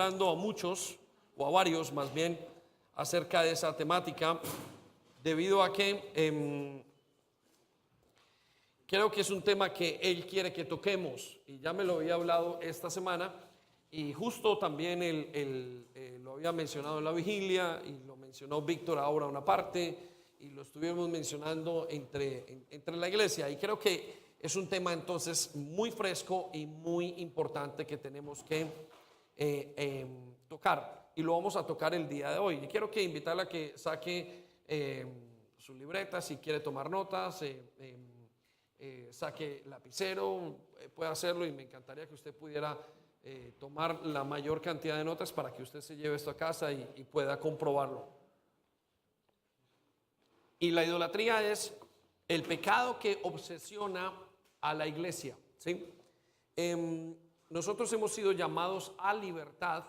hablando a muchos, o a varios más bien, acerca de esa temática, debido a que creo que es un tema que Él quiere que toquemos, y ya me lo había hablado esta semana, y justo también lo había mencionado en la vigilia, y lo mencionó Víctor ahora una parte, y lo estuvimos mencionando entre la iglesia, y creo que es un tema entonces muy fresco y muy importante que tenemos que tocar, y lo vamos a tocar el día de hoy. Y quiero que invitarla a que saque su libreta si quiere tomar notas, saque lapicero, puede hacerlo, y me encantaría que usted pudiera tomar la mayor cantidad de notas para que usted se lleve esto a casa y pueda comprobarlo. Y la idolatría es el pecado que obsesiona a la iglesia, ¿sí? Nosotros hemos sido llamados a libertad,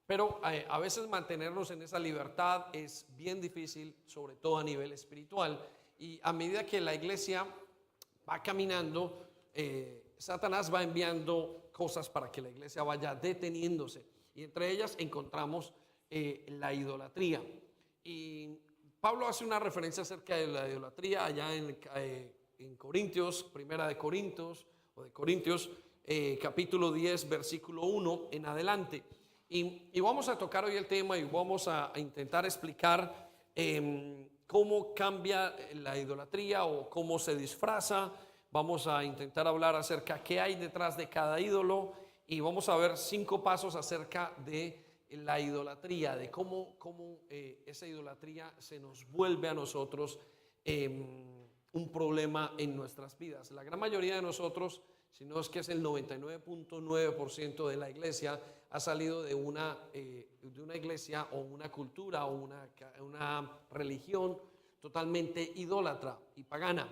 pero a veces mantenernos en esa libertad es bien difícil, sobre todo a nivel espiritual. Y a medida que la iglesia va caminando, Satanás va enviando cosas para que la iglesia vaya deteniéndose, y entre ellas encontramos la idolatría. Y Pablo hace una referencia acerca de la idolatría allá en Corintios, primera de Corintios, capítulo 10, versículo 1 en adelante. Y vamos a tocar hoy el tema, y vamos a intentar explicar cómo cambia la idolatría o cómo se disfraza. Vamos a intentar hablar acerca de qué hay detrás de cada ídolo, y vamos a ver 5 pasos acerca de la idolatría, de cómo esa idolatría se nos vuelve a nosotros un problema en nuestras vidas. La gran mayoría de nosotros, si no es que es el 99.9% de la iglesia, ha salido de una iglesia o una cultura o una religión totalmente idólatra y pagana.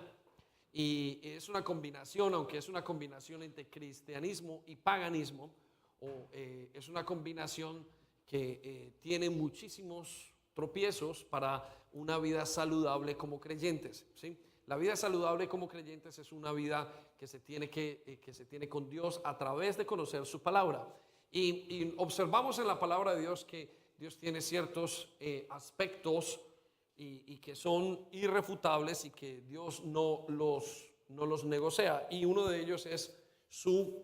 Y es una combinación, aunque es una combinación entre cristianismo y paganismo, es una combinación que tiene muchísimos tropiezos para una vida saludable como creyentes, ¿sí? La vida saludable como creyentes es una vida que se tiene con Dios a través de conocer su palabra. Y observamos en la palabra de Dios que Dios tiene ciertos aspectos y que son irrefutables, y que Dios no los negocia. Y uno de ellos es su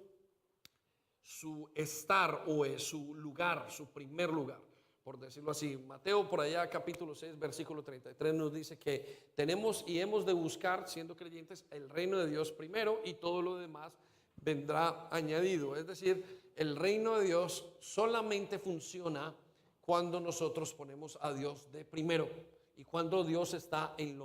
estar, o es su lugar, su primer lugar, por decirlo así. Mateo, por allá, capítulo 6, versículo 33, nos dice que tenemos y hemos de buscar, siendo creyentes, el reino de Dios primero, y todo lo demás vendrá añadido. Es decir, el reino de Dios solamente funciona cuando nosotros ponemos a Dios de primero, y cuando Dios está en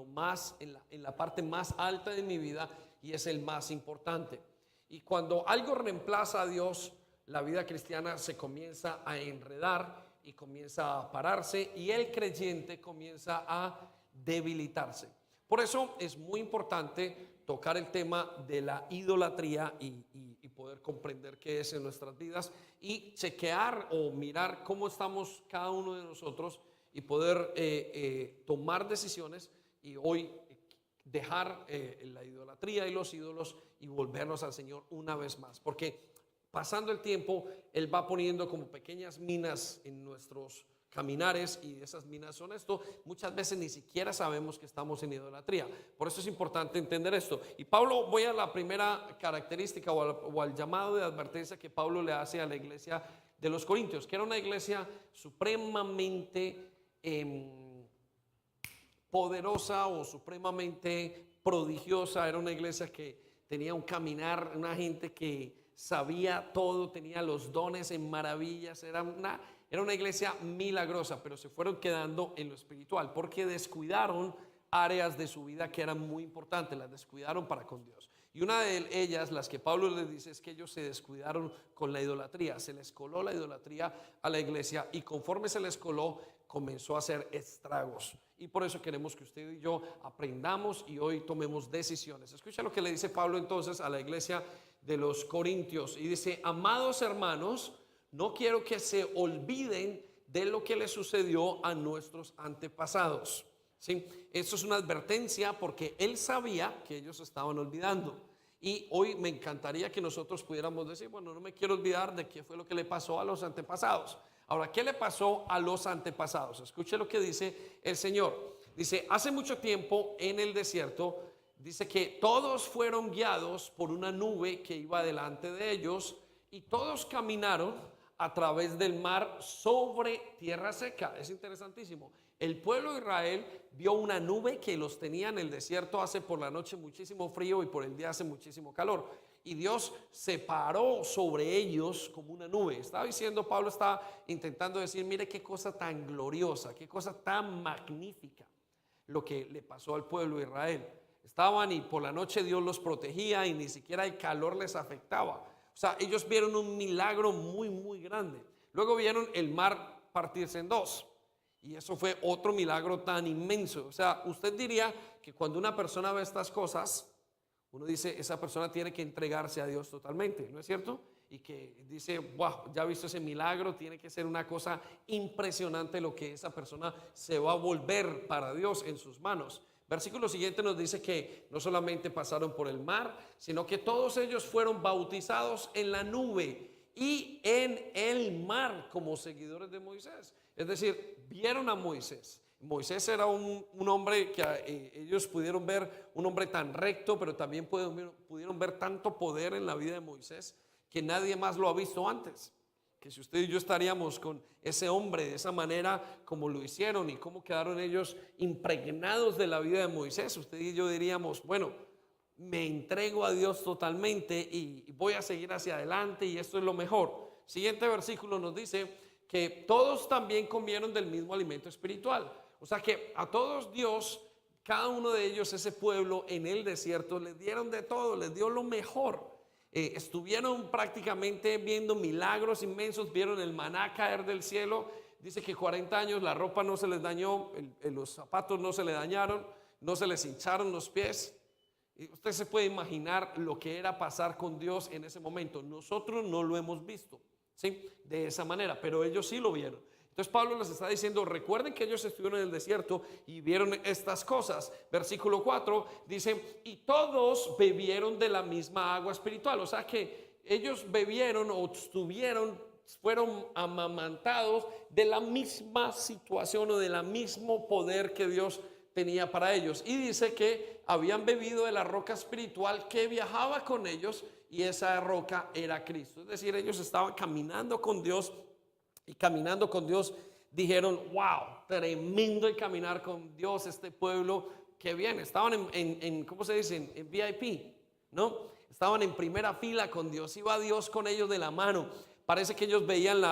la parte más alta de mi vida, y es el más importante. Y cuando algo reemplaza a Dios, la vida cristiana se comienza a enredar y comienza a pararse, y el creyente comienza a debilitarse. Por eso es muy importante tocar el tema de la idolatría y poder comprender qué es en nuestras vidas, y chequear o mirar cómo estamos cada uno de nosotros, y poder tomar decisiones, y hoy dejar la idolatría y los ídolos y volvernos al Señor una vez más, porque pasando el tiempo Él va poniendo como pequeñas minas en nuestros caminares, y esas minas son esto. Muchas veces ni siquiera sabemos que estamos en idolatría. Por eso es importante entender esto. Y Pablo, voy a la primera característica o al llamado de advertencia que Pablo le hace a la iglesia de los Corintios, que era una iglesia supremamente poderosa o supremamente prodigiosa. Era una iglesia que tenía un caminar, una gente que sabía todo, tenía los dones en maravillas. Era una iglesia milagrosa, pero se fueron quedando en lo espiritual porque descuidaron áreas de su vida que eran muy importantes, las descuidaron para con Dios. Y una de ellas, las que Pablo les dice, es que ellos se descuidaron con la idolatría. Se les coló la idolatría a la iglesia, y conforme se les coló, comenzó a hacer estragos. Y por eso queremos que usted y yo aprendamos y hoy tomemos decisiones. Escucha lo que le dice Pablo entonces a la iglesia de los Corintios, y dice: amados hermanos, no quiero que se olviden de lo que le sucedió a nuestros antepasados. ¿Sí? Esto es una advertencia porque él sabía que ellos estaban olvidando. Y hoy me encantaría que nosotros pudiéramos decir, bueno, no me quiero olvidar de qué fue lo que le pasó a los antepasados. Ahora, ¿qué le pasó a los antepasados? Escuche lo que dice el Señor. Dice, hace mucho tiempo en el desierto, dice que todos fueron guiados por una nube que iba delante de ellos y todos caminaron a través del mar sobre tierra seca. Es interesantísimo. El pueblo de Israel vio una nube que los tenía en el desierto, hace por la noche muchísimo frío y por el día hace muchísimo calor. Y Dios se paró sobre ellos como una nube. Estaba diciendo, Pablo está intentando decir, mire qué cosa tan gloriosa, qué cosa tan magnífica lo que le pasó al pueblo de Israel. Estaban y por la noche Dios los protegía y ni siquiera el calor les afectaba. O sea, ellos vieron un milagro muy, muy grande. Luego vieron el mar partirse en dos. Y eso fue otro milagro tan inmenso. O sea, usted diría que cuando una persona ve estas cosas, uno dice, esa persona tiene que entregarse a Dios totalmente, ¿no es cierto? Y que dice, wow, ya he visto ese milagro, tiene que ser una cosa impresionante lo que esa persona se va a volver para Dios en sus manos. Versículo siguiente nos dice que no solamente pasaron por el mar, sino que todos ellos fueron bautizados en la nube y en el mar como seguidores de Moisés. Es decir, vieron a Moisés. Moisés era un hombre que ellos pudieron ver, un hombre tan recto, pero también pudieron ver tanto poder en la vida de Moisés que nadie más lo ha visto antes. Que si usted y yo estaríamos con ese hombre de esa manera como lo hicieron y cómo quedaron ellos impregnados de la vida de Moisés, usted y yo diríamos, bueno, me entrego a Dios totalmente y voy a seguir hacia adelante y esto es lo mejor. Siguiente versículo nos dice que todos también comieron del mismo alimento espiritual. O sea que a todos Dios, cada uno de ellos, ese pueblo en el desierto, les dieron de todo, les dio lo mejor. Estuvieron prácticamente viendo milagros inmensos, vieron el maná caer del cielo. Dice que 40 años la ropa no se les dañó, los zapatos no se les dañaron, no se les hincharon los pies. Y usted se puede imaginar lo que era pasar con Dios en ese momento. Nosotros no lo hemos visto, ¿sí? De esa manera, pero ellos sí lo vieron. Entonces Pablo les está diciendo, recuerden que ellos estuvieron en el desierto y vieron estas cosas. Versículo 4 dice, y todos bebieron de la misma agua espiritual. O sea que ellos bebieron o fueron amamantados de la misma situación o del mismo poder que Dios tenía para ellos. Y dice que habían bebido de la roca espiritual que viajaba con ellos y esa roca era Cristo. Es decir, ellos estaban caminando con Dios. Y caminando con Dios dijeron, wow, tremendo el caminar con Dios, este pueblo que viene. Estaban en ¿cómo se dice? En VIP, ¿no? Estaban en primera fila con Dios, iba Dios con ellos de la mano. Parece que ellos veían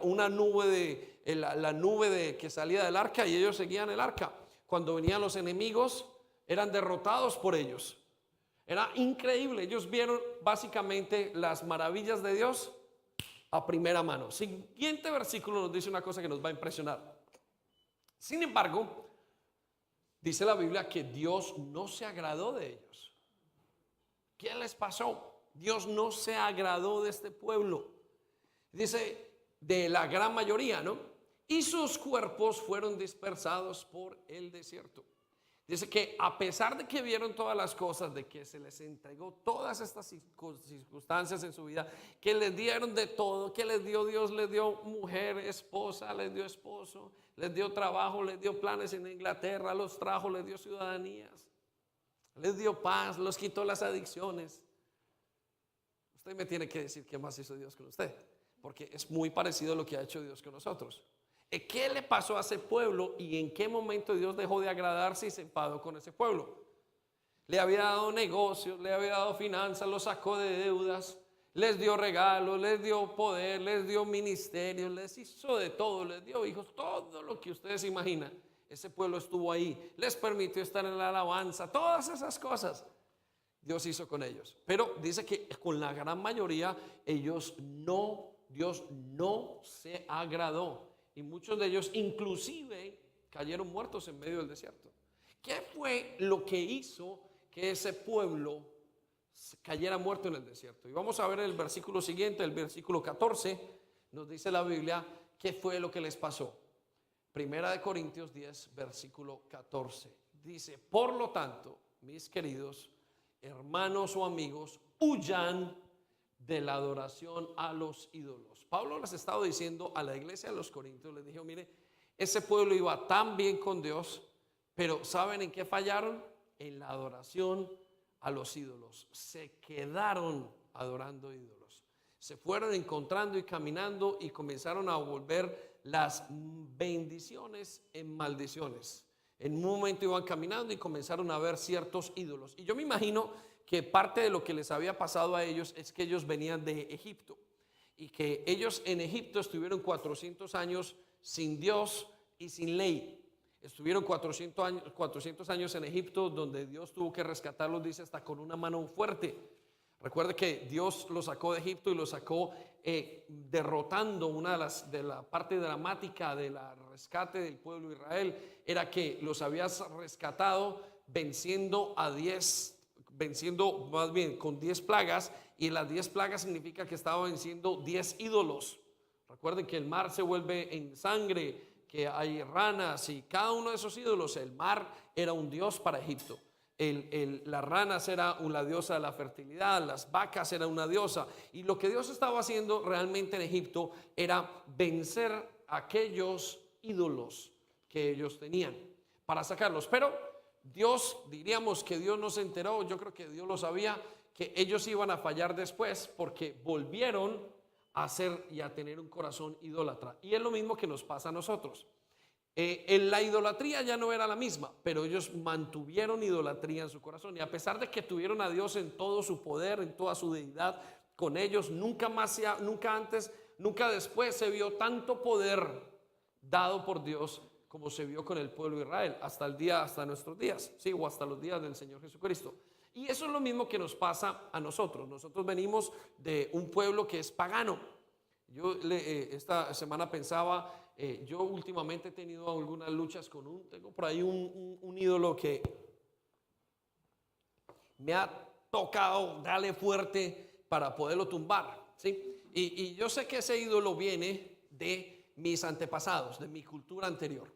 una nube la nube que salía del arca y ellos seguían el arca. Cuando venían los enemigos, eran derrotados por ellos. Era increíble, ellos vieron básicamente las maravillas de Dios a primera mano. Siguiente versículo nos dice una cosa que nos va a impresionar. Sin embargo, dice la Biblia que Dios no se agradó de ellos. ¿Qué les pasó? Dios no se agradó de este pueblo. Dice de la gran mayoría, ¿no? Y sus cuerpos fueron dispersados por el desierto. Dice que a pesar de que vieron todas las cosas, de que se les entregó todas estas circunstancias en su vida, que les dieron de todo, que les dio Dios, les dio mujer, esposa, les dio esposo, les dio trabajo, les dio planes en Inglaterra, los trajo, les dio ciudadanías, les dio paz, los quitó las adicciones. Usted me tiene que decir qué más hizo Dios con usted, porque es muy parecido a lo que ha hecho Dios con nosotros. ¿Qué le pasó a ese pueblo y en qué momento Dios dejó de agradarse y se enfadó con ese pueblo? Le había dado negocios, le había dado finanzas, los sacó de deudas, les dio regalos, les dio poder, les dio ministerios, les hizo de todo, les dio hijos, todo lo que ustedes imaginan. Ese pueblo estuvo ahí, les permitió estar en la alabanza, todas esas cosas Dios hizo con ellos. Pero dice que con la gran mayoría Dios no se agradó. Y muchos de ellos inclusive cayeron muertos en medio del desierto. ¿Qué fue lo que hizo que ese pueblo cayera muerto en el desierto? Y vamos a ver el versículo siguiente, el versículo 14, nos dice la Biblia qué fue lo que les pasó. Primera de Corintios 10, versículo 14. Dice, por lo tanto, mis queridos, hermanos o amigos, huyan de la adoración a los ídolos. Pablo les estaba diciendo a la iglesia de los Corintios, les dijo, mire, ese pueblo iba tan bien con Dios, pero ¿saben en qué fallaron? En la adoración a los ídolos. Se quedaron adorando ídolos. Se fueron encontrando y caminando y comenzaron a volver las bendiciones en maldiciones. En un momento iban caminando y comenzaron a ver ciertos ídolos. Y yo me imagino que parte de lo que les había pasado a ellos es que ellos venían de Egipto y que ellos en Egipto estuvieron 400 años sin Dios y sin ley. Estuvieron 400 años en Egipto, donde Dios tuvo que rescatarlos, dice, hasta con una mano fuerte. Recuerde que Dios los sacó de Egipto y los sacó derrotando. Una de la parte dramática del rescate del pueblo de Israel era que los habías rescatado venciendo más bien con 10 plagas, y las 10 plagas significa que estaba venciendo 10 ídolos. Recuerden que el mar se vuelve en sangre, que hay ranas, y cada uno de esos ídolos, el mar era un dios para Egipto. Las ranas era una diosa de la fertilidad, las vacas era una diosa, y lo que Dios estaba haciendo realmente en Egipto era vencer aquellos ídolos que ellos tenían para sacarlos. Pero Dios, diríamos que Dios no se enteró, yo creo que Dios lo sabía, que ellos iban a fallar después, porque volvieron a ser y a tener un corazón idólatra. Y es lo mismo que nos pasa a nosotros. La idolatría ya no era la misma, pero ellos mantuvieron idolatría en su corazón, y a pesar de que tuvieron a Dios en todo su poder, en toda su deidad con ellos, nunca antes, nunca después se vio tanto poder dado por Dios como se vio con el pueblo de Israel hasta nuestros días, sí, o hasta los días del Señor Jesucristo. Y eso es lo mismo que nos pasa a nosotros. Nosotros venimos de un pueblo que es pagano. Yo esta semana pensaba, yo últimamente he tenido algunas luchas tengo por ahí un ídolo que me ha tocado darle fuerte para poderlo tumbar, ¿sí? Y yo sé que ese ídolo viene de mis antepasados, de mi cultura anterior.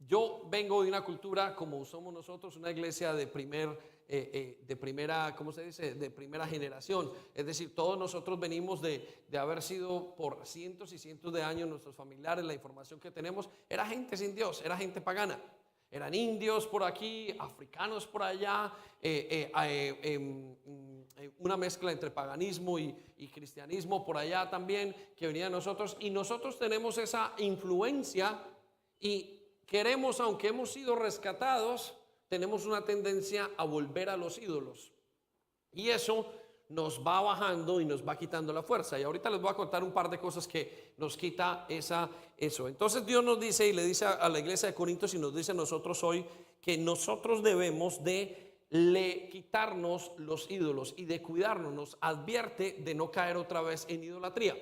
Yo vengo de una cultura como somos nosotros, una iglesia de primera, ¿cómo se dice? De primera generación. Es decir, todos nosotros venimos de haber sido por cientos y cientos de años, nuestros familiares, la información que tenemos, era gente sin Dios, era gente pagana. Eran indios por aquí, africanos por allá, una mezcla entre paganismo y cristianismo por allá también, que venía de nosotros. Y nosotros tenemos esa influencia y queremos, aunque hemos sido rescatados, tenemos una tendencia a volver a los ídolos. Y eso nos va bajando y nos va quitando la fuerza. Y ahorita les voy a contar un par de cosas que nos quita eso. Entonces Dios nos dice, y le dice a la iglesia de Corintios, y nos dice a nosotros hoy, que nosotros debemos de quitarnos los ídolos y de cuidarnos. Nos advierte de no caer otra vez en idolatría.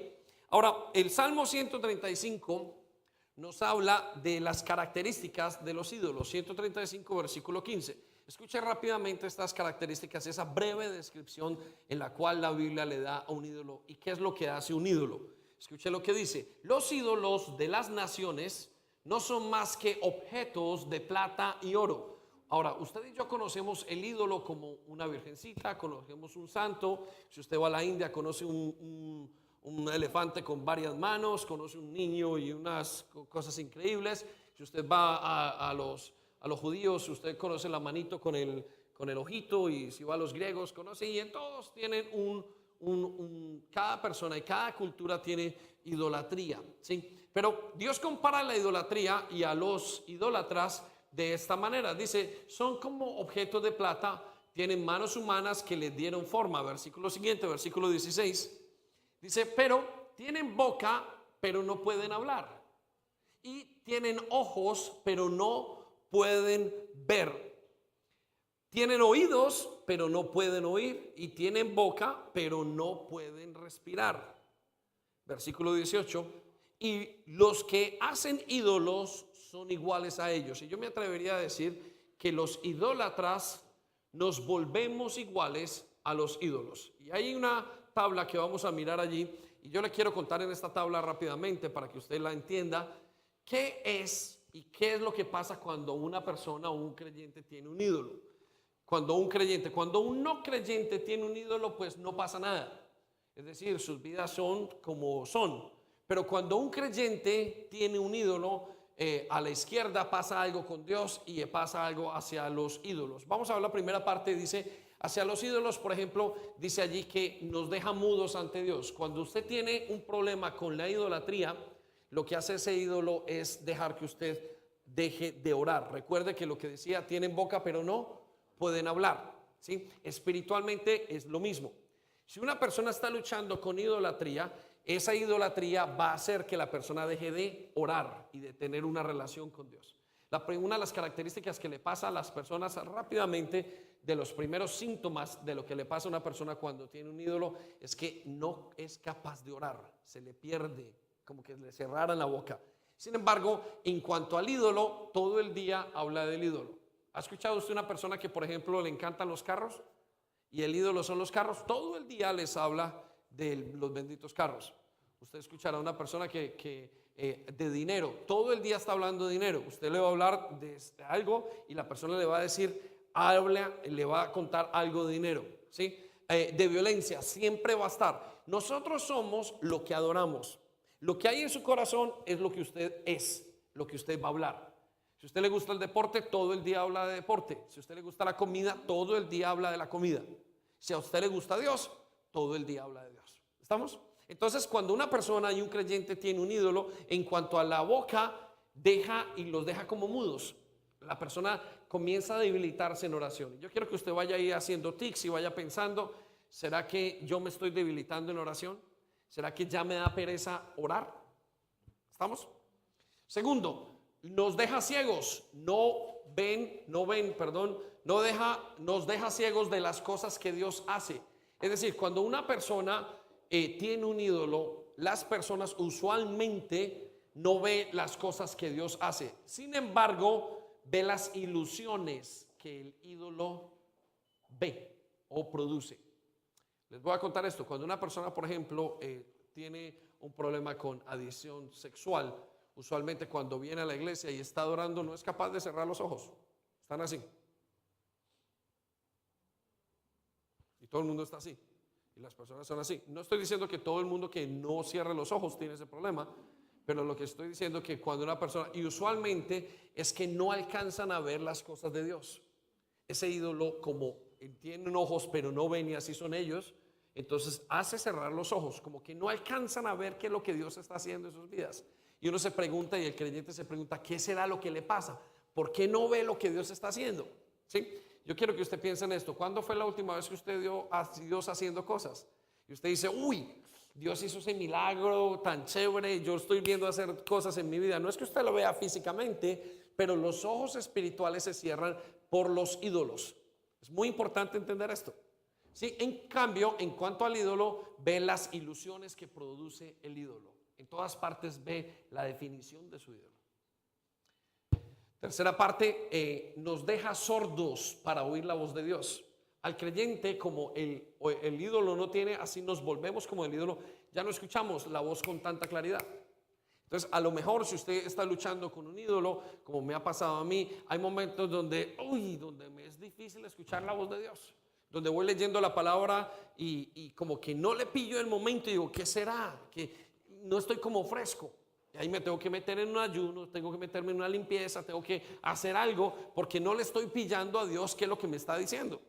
Ahora, el Salmo 135 nos habla de las características de los ídolos. 135 versículo 15. Escuche rápidamente estas características, esa breve descripción en la cual la Biblia le da a un ídolo y qué es lo que hace un ídolo. Escuche lo que dice: los ídolos de las naciones no son más que objetos de plata y oro. Ahora, usted y yo conocemos el ídolo como una virgencita, conocemos un santo. Si usted va a la India, conoce un elefante con varias manos, conoce un niño y unas cosas increíbles. Si usted va a los judíos, usted conoce la manito con el ojito, y si va a los griegos, conoce, y en todos tienen cada persona y cada cultura tiene idolatría, ¿sí? Pero Dios compara la idolatría y a los idólatras de esta manera. Dice, son como objetos de plata, tienen manos humanas que les dieron forma. Versículo siguiente, versículo 16. Dice, pero tienen boca, pero no pueden hablar. Y tienen ojos, pero no pueden ver. Tienen oídos, pero no pueden oír. Y tienen boca, pero no pueden respirar. Versículo 18. Y los que hacen ídolos son iguales a ellos. Y yo me atrevería a decir que los idólatras nos volvemos iguales a los ídolos. Y hay una tabla que vamos a mirar allí, y yo le quiero contar en esta tabla rápidamente para que usted la entienda, qué es y qué es lo que pasa cuando una persona o un creyente tiene un ídolo. Cuando un no creyente tiene un ídolo, pues no pasa nada. Es decir, sus vidas son como son. Pero cuando un creyente tiene un ídolo, a la izquierda pasa algo con Dios y pasa algo hacia los ídolos. Vamos a ver la primera parte, dice, hacia los ídolos, por ejemplo, dice allí que nos deja mudos ante Dios. Cuando usted tiene un problema con la idolatría, lo que hace ese ídolo es dejar que usted deje de orar. Recuerde que lo que decía, tienen boca pero no pueden hablar, ¿sí? Espiritualmente es lo mismo. Si una persona está luchando con idolatría, esa idolatría va a hacer que la persona deje de orar y de tener una relación con Dios. Una de las características que le pasa a las personas rápidamente, de los primeros síntomas de lo que le pasa a una persona cuando tiene un ídolo, es que no es capaz de orar, se le pierde, como que le cerraran la boca. Sin embargo, en cuanto al ídolo, todo el día habla del ídolo. ¿Ha escuchado usted una persona que, por ejemplo, le encantan los carros y el ídolo son los carros? Todo el día les habla de los benditos carros. Usted escuchará a una persona de dinero, todo el día está hablando de dinero. Usted le va a hablar de algo y la persona le va a decir, le va a contar algo de dinero, ¿sí? De violencia, siempre va a estar. Nosotros somos lo que adoramos. Lo que hay en su corazón es lo que usted es, lo que usted va a hablar. Si a usted le gusta el deporte, todo el día habla de deporte. Si a usted le gusta la comida, todo el día habla de la comida. Si a usted le gusta Dios, todo el día habla de Dios. ¿Estamos? Entonces, cuando una persona y un creyente tiene un ídolo, en cuanto a la boca, los deja como mudos. La persona comienza a debilitarse en oración. Yo quiero que usted vaya ahí haciendo tics y vaya pensando, ¿será que yo me estoy debilitando en oración? ¿Será que ya me da pereza orar? ¿Estamos? Segundo, nos deja ciegos, nos deja ciegos de las cosas que Dios hace. Es decir, cuando una persona tiene un ídolo, las personas usualmente no ve las cosas que Dios hace. Sin embargo, ve las ilusiones que el ídolo ve o produce. Les voy a contar esto. Cuando una persona, por ejemplo, tiene un problema con adicción sexual, usualmente cuando viene a la iglesia y está adorando, no es capaz de cerrar los ojos. Están así. Y todo el mundo está así. Y las personas son así. No estoy diciendo que todo el mundo que no cierre los ojos tiene ese problema, pero lo que estoy diciendo es que cuando una persona, y usualmente es que no alcanzan a ver las cosas de Dios. Ese ídolo, como tienen ojos pero no ven y así son ellos, entonces hace cerrar los ojos, como que no alcanzan a ver qué es lo que Dios está haciendo en sus vidas. Y uno se pregunta, y el creyente se pregunta, ¿qué será lo que le pasa? ¿Por qué no ve lo que Dios está haciendo? ¿Sí? Yo quiero que usted piense en esto. ¿Cuándo fue la última vez que usted vio a Dios haciendo cosas? Y usted dice, uy, Dios hizo ese milagro tan chévere, yo estoy viendo hacer cosas en mi vida. No es que usted lo vea físicamente, pero los ojos espirituales se cierran por los ídolos. Es muy importante entender esto. Sí, en cambio, en cuanto al ídolo, ve las ilusiones que produce el ídolo. En todas partes ve la definición de su ídolo. Tercera parte, nos deja sordos para oír la voz de Dios. Al creyente, como el ídolo no tiene, así nos volvemos como el ídolo, ya no escuchamos la voz con tanta claridad. Entonces, a lo mejor si usted está luchando con un ídolo, como me ha pasado a mí, hay momentos donde me es difícil escuchar la voz de Dios. Donde voy leyendo la palabra y como que no le pillo el momento y digo, ¿qué será? Que no estoy como fresco. Y ahí me tengo que meter en un ayuno, tengo que meterme en una limpieza, tengo que hacer algo porque no le estoy pillando a Dios qué es lo que me está diciendo.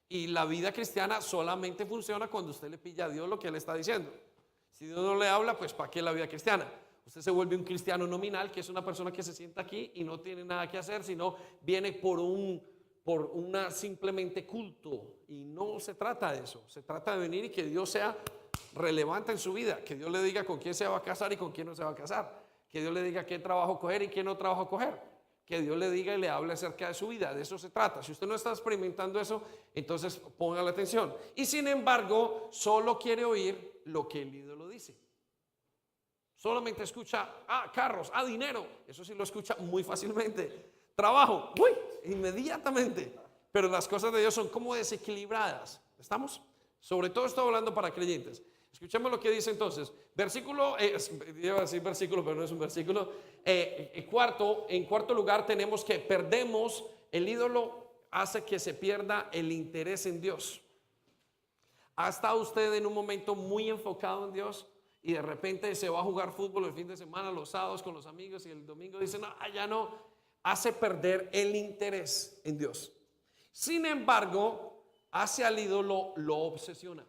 Y la vida cristiana solamente funciona cuando usted le pilla a Dios lo que Él está diciendo. Si Dios no le habla, pues ¿para qué la vida cristiana? Usted se vuelve un cristiano nominal, que es una persona que se sienta aquí y no tiene nada que hacer, sino viene por una simplemente culto. Y no se trata de eso. Se trata de venir y que Dios sea relevante en su vida, que Dios le diga con quién se va a casar y con quién no se va a casar, que Dios le diga qué trabajo coger y qué no trabajo coger, que Dios le diga y le hable acerca de su vida. De eso se trata. Si usted no está experimentando eso, entonces ponga la atención. Y sin embargo, solo quiere oír lo que el ídolo dice. Solamente escucha, carros, dinero. Eso sí lo escucha muy fácilmente. Trabajo, inmediatamente. Pero las cosas de Dios son como desequilibradas. ¿Estamos? Sobre todo estoy hablando para creyentes. Escuchemos lo que dice entonces. Iba a decir versículo, pero no es un versículo. En cuarto lugar tenemos que perdemos el ídolo. hace que se pierda el interés en Dios. ¿Ha estado usted en un momento muy enfocado en Dios y de repente se va a jugar fútbol el fin de semana, los sábados con los amigos, y el domingo dice, no, ya no? Hace perder el interés en Dios. Sin embargo, hace al ídolo, lo obsesiona.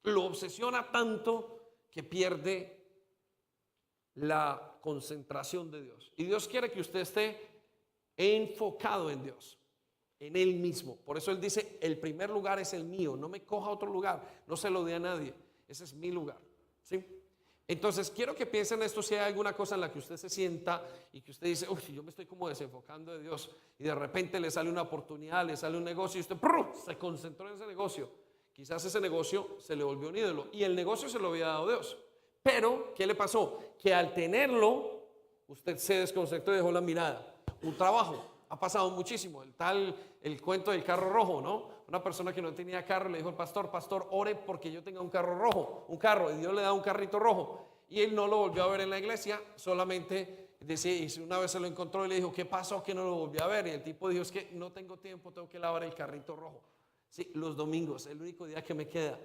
Lo obsesiona tanto que pierde la concentración de Dios. Y Dios quiere que usted esté enfocado en Dios, en Él mismo. Por eso Él dice, el primer lugar es el mío, no me coja otro lugar, no se lo dé a nadie, ese es mi lugar, ¿sí? Entonces quiero que piensen esto, si hay alguna cosa en la que usted se sienta y que usted dice, uy, yo me estoy como desenfocando de Dios, y de repente le sale una oportunidad, le sale un negocio y usted se concentró en ese negocio. Quizás ese negocio se le volvió un ídolo y el negocio se lo había dado Dios. Pero, ¿qué le pasó? Que al tenerlo, usted se desconcentró y dejó la mirada. Un trabajo, ha pasado muchísimo. El cuento del carro rojo, ¿no? Una persona que no tenía carro le dijo al pastor, pastor, ore porque yo tenga un carro rojo, un carro, y Dios le da un carrito rojo. Y él no lo volvió a ver en la iglesia, solamente decía, y una vez se lo encontró y le dijo, ¿qué pasó que no lo volvió a ver? Y el tipo dijo, es que no tengo tiempo, tengo que lavar el carrito rojo. Sí, los domingos, el único día que me queda.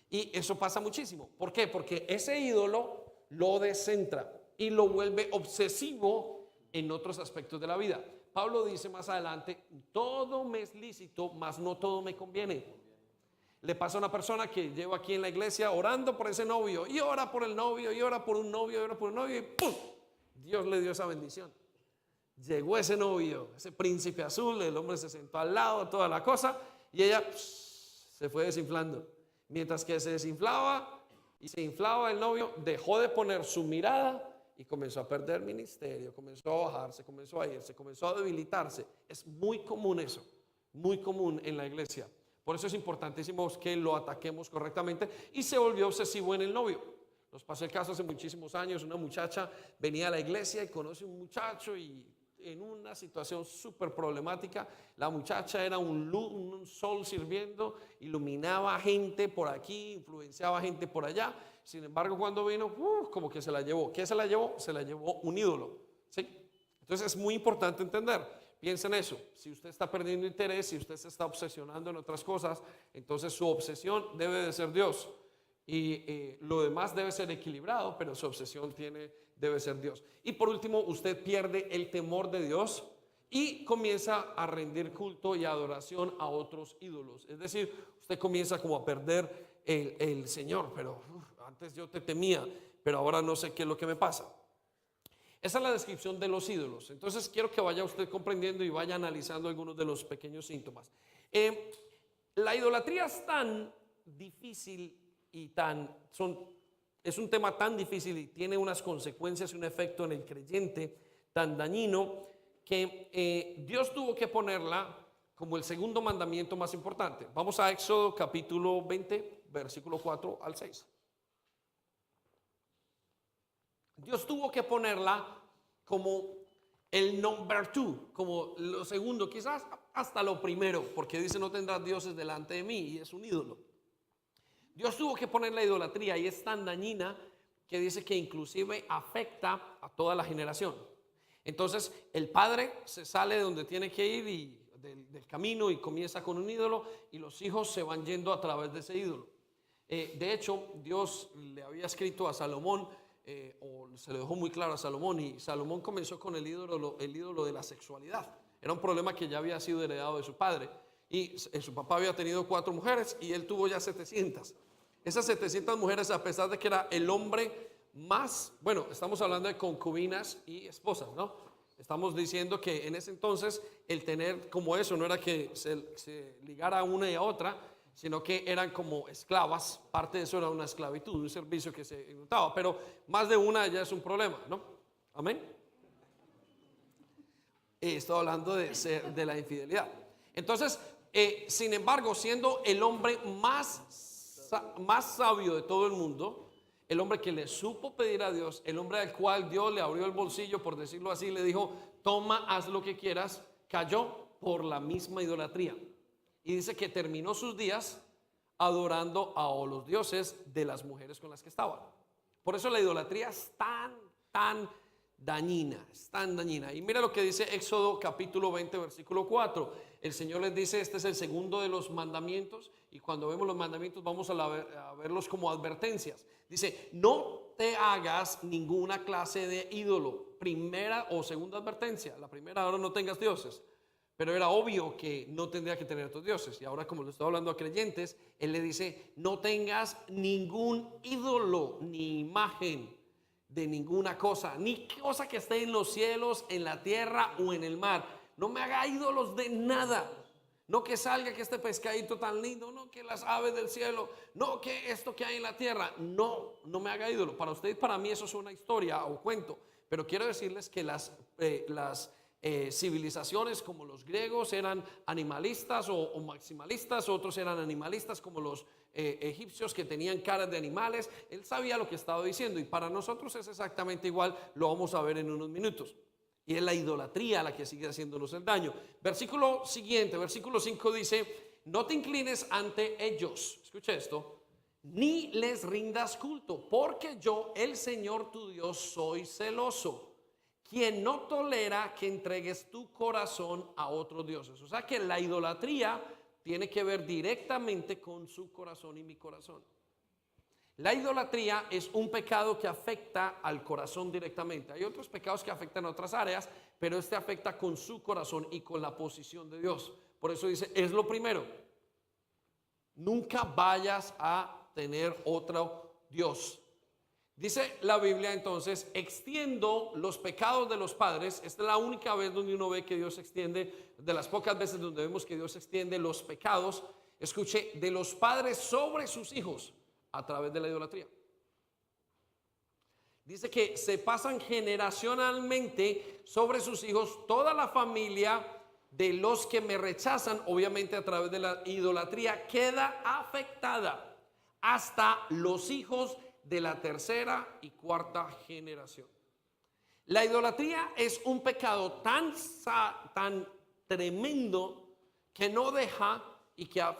Y eso pasa muchísimo. ¿Por qué? Porque ese ídolo lo descentra y lo vuelve obsesivo en otros aspectos de la vida. Pablo dice más adelante, todo me es lícito, mas no todo me conviene. Le pasa a una persona que lleva aquí en la iglesia orando por ese novio, y ora por el novio, y ora por un novio, y ora por un novio, y ¡pum! Dios le dio esa bendición. Llegó ese novio, ese príncipe azul, el hombre se sentó al lado, toda la cosa, y ella se fue desinflando. Mientras que se desinflaba y se inflaba el novio, dejó de poner su mirada y comenzó a perder ministerio, comenzó a bajarse, comenzó a irse, comenzó a debilitarse. Es muy común eso, muy común en la iglesia. Por eso es importantísimo que lo ataquemos correctamente. Y se volvió obsesivo en el novio. Nos pasó el caso hace muchísimos años. Una muchacha venía a la iglesia y conoce a un muchacho, y en una situación súper problemática, la muchacha era un sol sirviendo, iluminaba gente por aquí, influenciaba gente por allá. Sin embargo, cuando vino, como que se la llevó. ¿Qué se la llevó? Se la llevó un ídolo, ¿sí? Entonces es muy importante entender. Piensa en eso. Si usted está perdiendo interés, si usted se está obsesionando en otras cosas, entonces su obsesión debe de ser Dios. Y lo demás debe ser equilibrado, pero su obsesión debe ser Dios. Y por último, usted pierde el temor de Dios y comienza a rendir culto y adoración a otros ídolos. Es decir, usted comienza como a perder el Señor, pero antes yo te temía, pero ahora no sé qué es lo que me pasa. Esa es la descripción de los ídolos. Entonces quiero que vaya usted comprendiendo y vaya analizando algunos de los pequeños síntomas. La idolatría es tan difícil y es un tema tan difícil y tiene unas consecuencias y un efecto en el creyente tan dañino que Dios tuvo que ponerla como el segundo mandamiento más importante. Vamos a Éxodo capítulo 20, versículo 4 al 6. Dios tuvo que ponerla como el number 2, como lo segundo, quizás hasta lo primero, porque dice no tendrás dioses delante de mí, y es un ídolo. Dios tuvo que poner la idolatría, y es tan dañina que dice que inclusive afecta a toda la generación. Entonces el padre se sale de donde tiene que ir y del camino y comienza con un ídolo, y los hijos se van yendo a través de ese ídolo. De hecho, Dios le había escrito a Salomón, o se le dejó muy claro a Salomón, y Salomón comenzó con el ídolo de la sexualidad. Era un problema que ya había sido heredado de su padre, y su papá había tenido 4 mujeres y él tuvo ya 700. Esas 700 mujeres, a pesar de que era el hombre más, bueno, estamos hablando de concubinas y esposas, ¿no? Estamos diciendo que en ese entonces el tener como eso no era que se ligara a una y a otra, sino que eran como esclavas. Parte de eso era una esclavitud, un servicio que se ejecutaba, pero más de una ya es un problema, ¿no? Amén. Estoy hablando de la infidelidad. Entonces, sin embargo, siendo el hombre más sabio de todo el mundo, el hombre que le supo pedir a Dios, el hombre al cual Dios le abrió el bolsillo, por decirlo así, le dijo, toma, haz lo que quieras, cayó por la misma idolatría. Y dice que terminó sus días adorando a los dioses de las mujeres con las que estaba. Por eso la idolatría es tan dañina, es tan dañina. Y mira lo que dice Éxodo capítulo 20, versículo 4. El Señor les dice, este es el segundo de los mandamientos, y cuando vemos los mandamientos vamos a verlos como advertencias. Dice, no te hagas ninguna clase de ídolo. Primera o segunda advertencia. La primera, ahora no tengas dioses. Pero era obvio que no tendría que tener otros dioses. Y ahora, como le estoy hablando a creyentes, Él le dice, no tengas ningún ídolo ni imagen de ninguna cosa, ni cosa que esté en los cielos, en la tierra o en el mar. No me haga ídolos de nada. No que salga que este pescadito tan lindo, no que las aves del cielo, no que esto que hay en la tierra. No me haga ídolo. Para usted y para mí eso es una historia o cuento. Pero quiero decirles que las civilizaciones como los griegos eran animalistas o maximalistas, otros eran animalistas como los egipcios que tenían caras de animales. Él sabía lo que estaba diciendo y para nosotros es exactamente igual, lo vamos a ver en unos minutos. Y es la idolatría la que sigue haciéndonos el daño. Versículo siguiente, versículo 5 dice, no te inclines ante ellos, escucha esto, ni les rindas culto, porque yo, el Señor tu Dios, soy celoso, quien no tolera que entregues tu corazón a otros dioses. O sea que la idolatría tiene que ver directamente con su corazón y mi corazón. La idolatría es un pecado que afecta al corazón directamente. Hay otros pecados que afectan a otras áreas, pero este afecta con su corazón y con la posición de Dios. Por eso dice, es lo primero. Nunca vayas a tener otro Dios. Dice la Biblia entonces, extiendo los pecados de los padres. Esta es la única vez donde uno ve que Dios extiende, de las pocas veces donde vemos que Dios extiende los pecados, escuche, de los padres sobre sus hijos a través de la idolatría. Dice que se pasan generacionalmente sobre sus hijos toda la familia de los que me rechazan, obviamente a través de la idolatría, queda afectada hasta los hijos de la tercera y cuarta generación. La idolatría es un pecado tan tremendo que no deja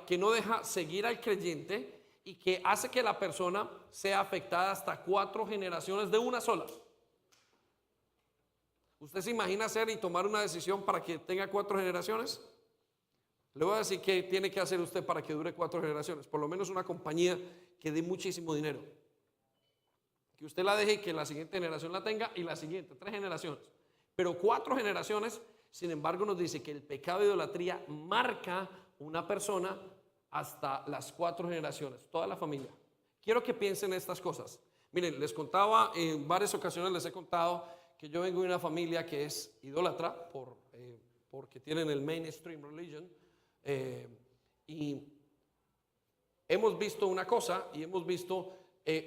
que no deja seguir al creyente y que hace que la persona sea afectada hasta 4 generaciones de una sola. ¿Usted se imagina hacer y tomar una decisión para que tenga 4 generaciones? Le voy a decir qué tiene que hacer usted para que dure 4 generaciones. Por lo menos una compañía que dé muchísimo dinero. Que usted la deje y que la siguiente generación la tenga y la siguiente, 3 generaciones. Pero 4 generaciones, sin embargo, nos dice que el pecado de idolatría marca una persona hasta las 4 generaciones, toda la familia. Quiero que piensen estas cosas. Miren, les contaba, en varias ocasiones les he contado que yo vengo de una familia que es idólatra porque tienen el mainstream religion, y hemos visto una cosa y hemos visto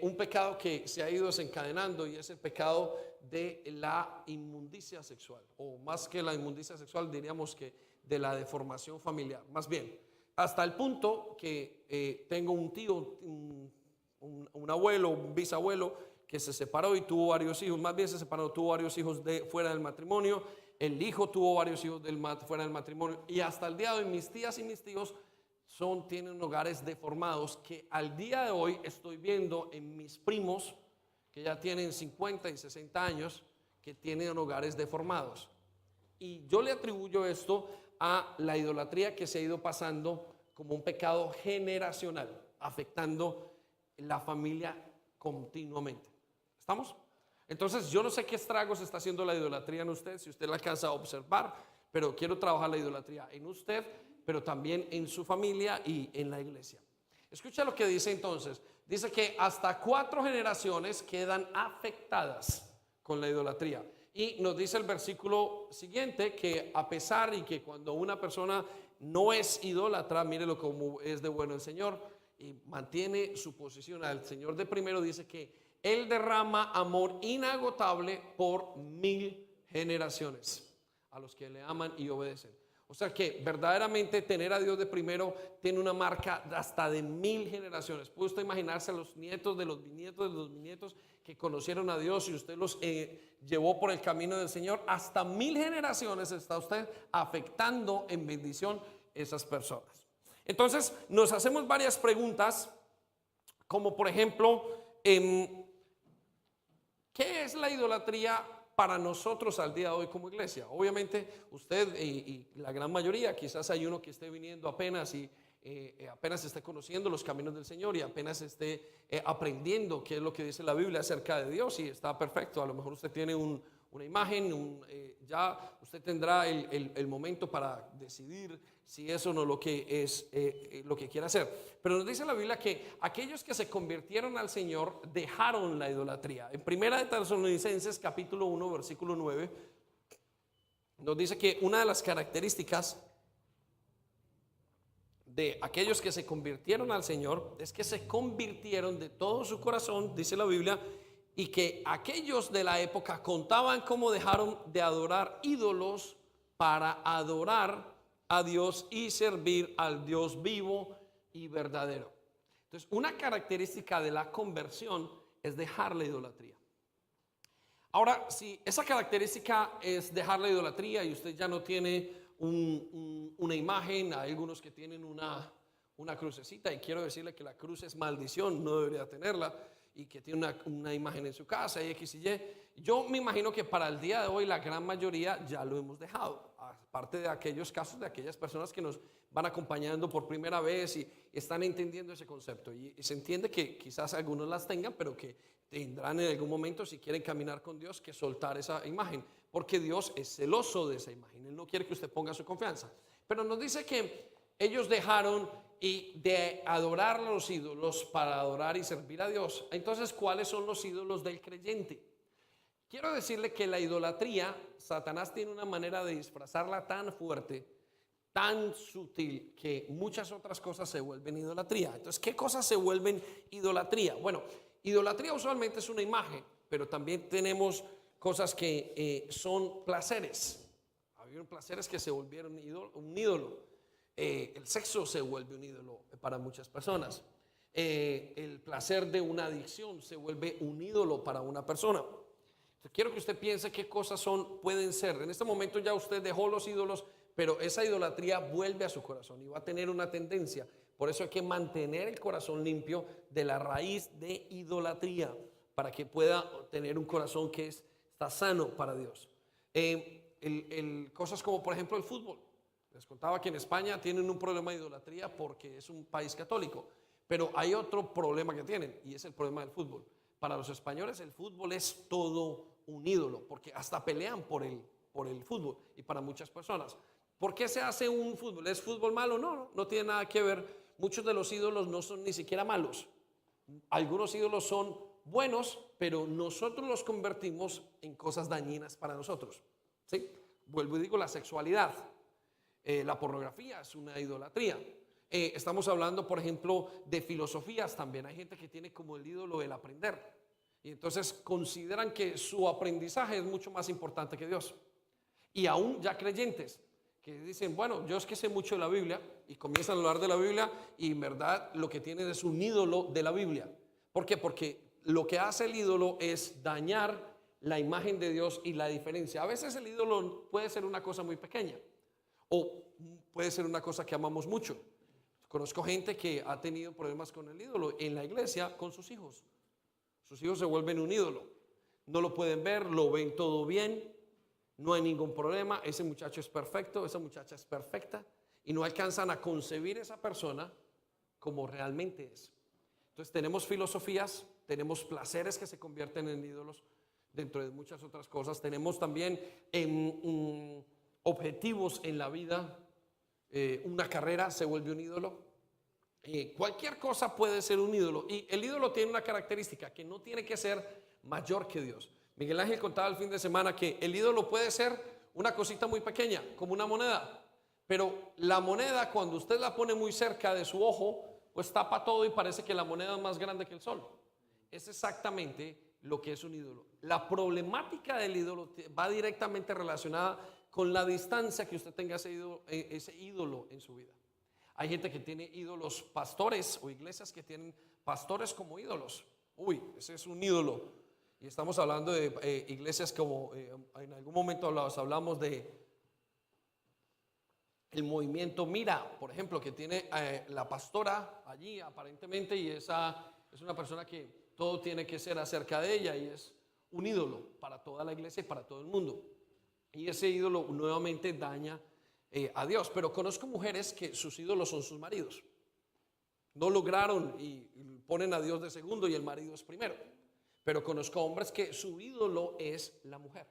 un pecado que se ha ido desencadenando, y es el pecado de la inmundicia sexual, o más que la inmundicia sexual diríamos que de la deformación familiar, más bien hasta el punto que tengo un tío, un abuelo, un bisabuelo que se separó y tuvo varios hijos, más bien se separó, tuvo varios hijos fuera del matrimonio, el hijo tuvo varios hijos fuera del matrimonio, y hasta el día de hoy mis tías y mis tíos tienen hogares deformados que al día de hoy estoy viendo en mis primos que ya tienen 50 y 60 años que tienen hogares deformados. Y yo le atribuyo esto a la idolatría que se ha ido pasando como un pecado generacional, afectando la familia continuamente. ¿Estamos? Entonces yo no sé qué estragos está haciendo la idolatría en usted, si usted la alcanza a observar, pero quiero trabajar la idolatría en usted, pero también en su familia y en la iglesia. Escucha lo que dice entonces. Dice que hasta 4 generaciones quedan afectadas con la idolatría. Y nos dice el versículo siguiente que a pesar y que cuando una persona no es idólatra, mírelo como es de bueno el Señor y mantiene su posición al Señor de primero, dice que Él derrama amor inagotable por 1000 generaciones a los que le aman y obedecen. O sea que verdaderamente tener a Dios de primero tiene una marca hasta de 1000 generaciones. ¿Puede usted imaginarse a los nietos de los bisnietos de los bisnietos que conocieron a Dios y usted los llevó por el camino del Señor? Hasta 1000 generaciones está usted afectando en bendición esas personas. Entonces nos hacemos varias preguntas, como por ejemplo, ¿qué es la idolatría para nosotros al día de hoy como iglesia? Obviamente usted y la gran mayoría, quizás hay uno que esté viniendo apenas y apenas esté conociendo los caminos del Señor y apenas esté aprendiendo qué es lo que dice la Biblia acerca de Dios, y está perfecto. A lo mejor usted tiene una imagen, ya usted tendrá el momento para decidir si eso no lo que es lo que quiere hacer. Pero nos dice la Biblia que aquellos que se convirtieron al Señor dejaron la idolatría. En Primera de Tesalonicenses capítulo 1 versículo 9 nos dice que una de las características de aquellos que se convirtieron al Señor es que se convirtieron de todo su corazón, dice la Biblia, y que aquellos de la época contaban cómo dejaron de adorar ídolos para adorar a Dios y servir al Dios vivo y verdadero. Entonces, una característica de la conversión es dejar la idolatría. Ahora, si esa característica es dejar la idolatría y usted ya no tiene una imagen, hay algunos que tienen una crucecita, y quiero decirle que la cruz es maldición, no debería tenerla, y que tiene una imagen en su casa y X y Y. Yo me imagino que para el día de hoy la gran mayoría ya lo hemos dejado, aparte de aquellos casos de aquellas personas que nos van acompañando por primera vez y están entendiendo ese concepto, y se entiende que quizás algunos las tengan, pero que tendrán en algún momento, si quieren caminar con Dios, que soltar esa imagen, porque Dios es celoso de esa imagen. Él no quiere que usted ponga su confianza. Pero nos dice que ellos dejaron de adorar a los ídolos para adorar y servir a Dios. Entonces, ¿cuáles son los ídolos del creyente? Quiero decirle que la idolatría, Satanás tiene una manera de disfrazarla tan fuerte, tan sutil, que muchas otras cosas se vuelven idolatría. Entonces, ¿qué cosas se vuelven idolatría? Bueno, idolatría usualmente es una imagen, pero también tenemos cosas que son placeres. Había placeres que se volvieron un ídolo. El sexo se vuelve un ídolo para muchas personas. El placer de una adicción se vuelve un ídolo para una persona. Entonces, quiero que usted piense qué cosas pueden ser. En este momento ya usted dejó los ídolos, pero esa idolatría vuelve a su corazón y va a tener una tendencia. Por eso hay que mantener el corazón limpio de la raíz de idolatría, para que pueda tener un corazón que está sano para Dios. Cosas como por ejemplo el fútbol. Les contaba que en España tienen un problema de idolatría porque es un país católico, pero hay otro problema que tienen, y es el problema del fútbol. Para los españoles el fútbol es todo un ídolo, porque hasta pelean por el fútbol, y para muchas personas. ¿Por qué se hace un fútbol? ¿Es fútbol malo? No tiene nada que ver. Muchos de los ídolos no son ni siquiera malos. Algunos ídolos son buenos, pero nosotros los convertimos en cosas dañinas para nosotros. ¿Sí? Vuelvo y digo, la sexualidad, la pornografía es una idolatría. Estamos hablando, por ejemplo, de filosofías también. Hay gente que tiene como el ídolo el aprender, y entonces consideran que su aprendizaje es mucho más importante que Dios. Y aún ya creyentes que dicen, bueno, yo es que sé mucho de la Biblia, y comienzan a hablar de la Biblia, y en verdad lo que tienen es un ídolo de la Biblia. ¿Por qué? Porque lo que hace el ídolo es dañar la imagen de Dios y la diferencia. A veces el ídolo puede ser una cosa muy pequeña, o puede ser una cosa que amamos mucho. Conozco gente que ha tenido problemas con el ídolo en la iglesia con sus hijos. Sus hijos se vuelven un ídolo. No lo pueden ver, lo ven todo bien, no hay ningún problema. Ese muchacho es perfecto, esa muchacha es perfecta, y no alcanzan a concebir esa persona como realmente es. Entonces tenemos filosofías, tenemos placeres que se convierten en ídolos, dentro de muchas otras cosas. Tenemos también objetivos en la vida. Una carrera se vuelve un ídolo. Cualquier cosa puede ser un ídolo, y el ídolo tiene una característica, que no tiene que ser mayor que Dios. Miguel Ángel contaba el fin de semana que el ídolo puede ser una cosita muy pequeña, como una moneda, pero la moneda, cuando usted la pone muy cerca de su ojo, pues tapa todo y parece que la moneda es más grande que el sol. Es exactamente lo que es un ídolo. La problemática del ídolo va directamente relacionada con la distancia que usted tenga ese ídolo en su vida. Hay gente que tiene ídolos pastores, o iglesias que tienen pastores como ídolos. Uy, ese es un ídolo. Y estamos hablando de iglesias como en algún momento hablamos de el movimiento Mira, por ejemplo, que tiene la pastora allí aparentemente, y esa es una persona que todo tiene que ser acerca de ella, y es un ídolo para toda la iglesia y para todo el mundo. Y ese ídolo nuevamente daña a Dios. Pero conozco mujeres que sus ídolos son sus maridos. No lograron y ponen a Dios de segundo y el marido es primero. Pero conozco hombres que su ídolo es la mujer.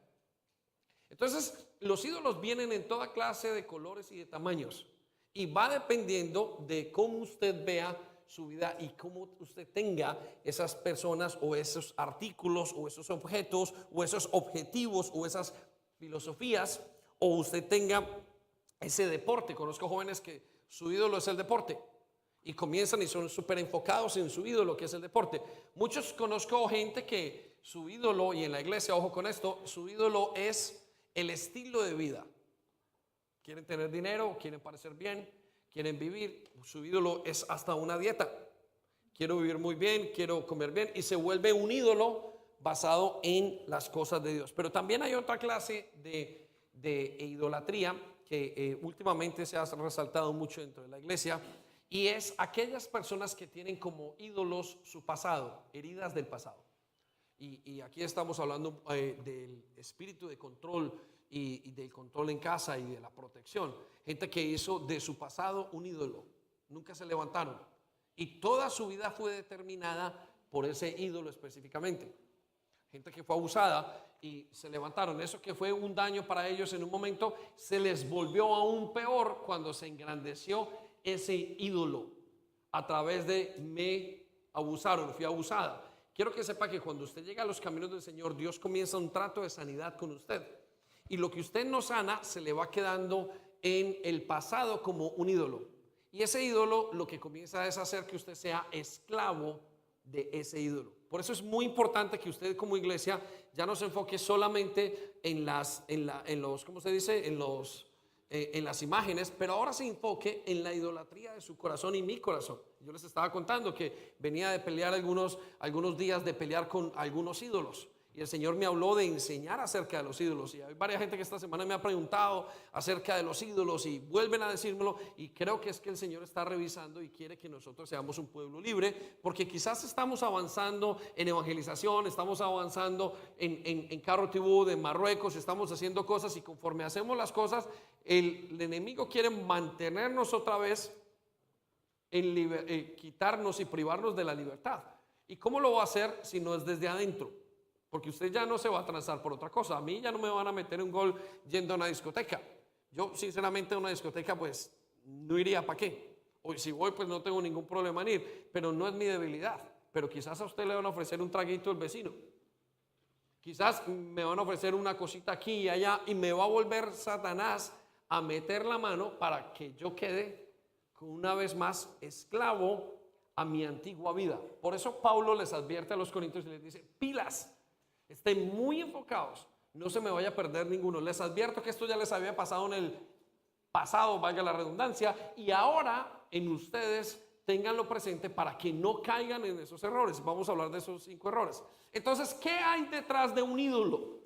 Entonces, los ídolos vienen en toda clase de colores y de tamaños. Y va dependiendo de cómo usted vea su vida y cómo usted tenga esas personas o esos artículos o esos objetos o esos objetivos o esas filosofías, o usted tenga ese deporte. Conozco jóvenes que su ídolo es el deporte y comienzan y son súper enfocados en su ídolo, que es el deporte. Muchos conozco gente que su ídolo, y en la iglesia, ojo con esto, su ídolo es el estilo de vida. Quieren tener dinero, quieren parecer bien, quieren vivir. Su ídolo es hasta una dieta. Quiero vivir muy bien, quiero comer bien, y se vuelve un ídolo basado en las cosas de Dios. Pero también hay otra clase de idolatría que últimamente se ha resaltado mucho dentro de la iglesia, y es aquellas personas que tienen como ídolos su pasado, heridas del pasado. Y aquí estamos hablando del espíritu de control y del control en casa y de la protección. Gente que hizo de su pasado un ídolo, nunca se levantaron, y toda su vida fue determinada por ese ídolo específicamente. Gente que fue abusada y se levantaron. Eso que fue un daño para ellos en un momento, se les volvió aún peor cuando se engrandeció ese ídolo a través de me abusaron, fui abusada. Quiero que sepa que cuando usted llega a los caminos del Señor, Dios comienza un trato de sanidad con usted. Y lo que usted no sana se le va quedando en el pasado como un ídolo. Y ese ídolo lo que comienza es hacer que usted sea esclavo de ese ídolo. Por eso es muy importante que usted como iglesia ya no se enfoque solamente en las imágenes, pero ahora se enfoque en la idolatría de su corazón y mi corazón. Yo les estaba contando que venía de pelear algunos días de pelear con algunos ídolos. Y el Señor me habló de enseñar acerca de los ídolos. Y hay varias gente que esta semana me ha preguntado acerca de los ídolos y vuelven a decírmelo. Y creo que es que el Señor está revisando y quiere que nosotros seamos un pueblo libre. Porque quizás estamos avanzando en evangelización, estamos avanzando en Carro Tibú, en Marruecos, estamos haciendo cosas, y conforme hacemos las cosas, el enemigo quiere mantenernos otra vez quitarnos y privarnos de la libertad. ¿Y cómo lo va a hacer si no es desde adentro? Porque usted ya no se va a transar por otra cosa. A mí ya no me van a meter un gol yendo a una discoteca. Yo sinceramente a una discoteca pues no iría. ¿Para qué? O si voy pues no tengo ningún problema en ir, pero no es mi debilidad. Pero quizás a usted le van a ofrecer un traguito del vecino. Quizás me van a ofrecer una cosita aquí y allá, y me va a volver Satanás a meter la mano para que yo quede una vez más esclavo a mi antigua vida. Por eso Pablo les advierte a los corintios y les dice: pilas, estén muy enfocados, no se me vaya a perder ninguno. Les advierto que esto ya les había pasado en el pasado, valga la redundancia, y ahora en ustedes ténganlo presente para que no caigan en esos errores. Vamos a hablar de esos 5 errores. Entonces, ¿qué hay detrás de un ídolo?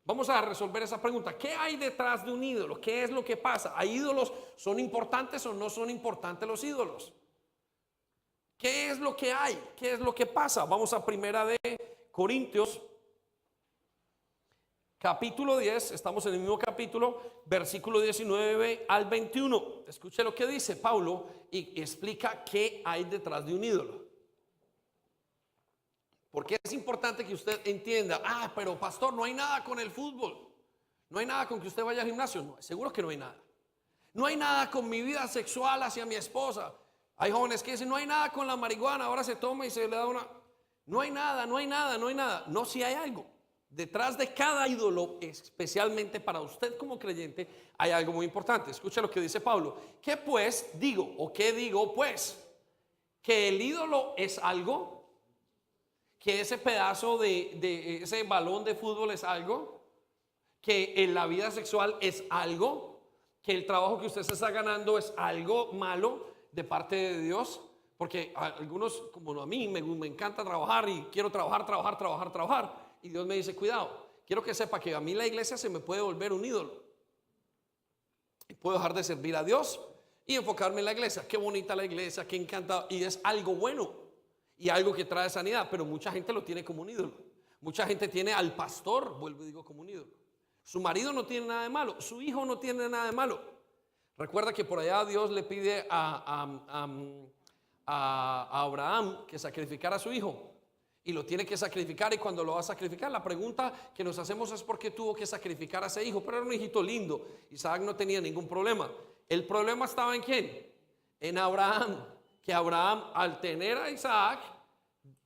Vamos a resolver esa pregunta. ¿Qué hay detrás de un ídolo? ¿Qué es lo que pasa? ¿Hay ídolos? ¿Son importantes o no son importantes los ídolos? ¿Qué es lo que hay? ¿Qué es lo que pasa? Vamos a Primera de Corintios, capítulo 10, estamos en el mismo capítulo, versículo 19 al 21. Escuche lo que dice Pablo y explica qué hay detrás de un ídolo. Porque es importante que usted entienda: pero pastor, no hay nada con el fútbol, no hay nada con que usted vaya al gimnasio. No, seguro que no hay nada. No hay nada con mi vida sexual hacia mi esposa. Hay jóvenes que dicen: no hay nada con la marihuana, ahora se toma y se le da una. No hay nada, no hay nada, no hay nada. No, si hay algo. Detrás de cada ídolo, especialmente para usted como creyente, hay algo muy importante. Escucha lo que dice Pablo. ¿Qué pues digo? ¿O qué digo pues? ¿Que el ídolo es algo? ¿Que ese pedazo de ese balón de fútbol es algo? ¿Que en la vida sexual es algo? ¿Que el trabajo que usted se está ganando es algo malo de parte de Dios? Porque a algunos, como a mí, me encanta trabajar y quiero trabajar. Y Dios me dice: cuidado, quiero que sepa que a mí la iglesia se me puede volver un ídolo. Y puedo dejar de servir a Dios y enfocarme en la iglesia. Qué bonita la iglesia, qué encantado. Y es algo bueno y algo que trae sanidad, pero mucha gente lo tiene como un ídolo. Mucha gente tiene al pastor, vuelvo y digo, como un ídolo. Su marido no tiene nada de malo, su hijo no tiene nada de malo. Recuerda que por allá Dios le pide a Abraham que sacrificara a su hijo. Y lo tiene que sacrificar, y cuando lo va a sacrificar, la pregunta que nos hacemos es por qué tuvo que sacrificar a ese hijo. Pero era un hijito lindo. Isaac no tenía ningún problema. El problema estaba en ¿quién? En Abraham. Que Abraham, al tener a Isaac,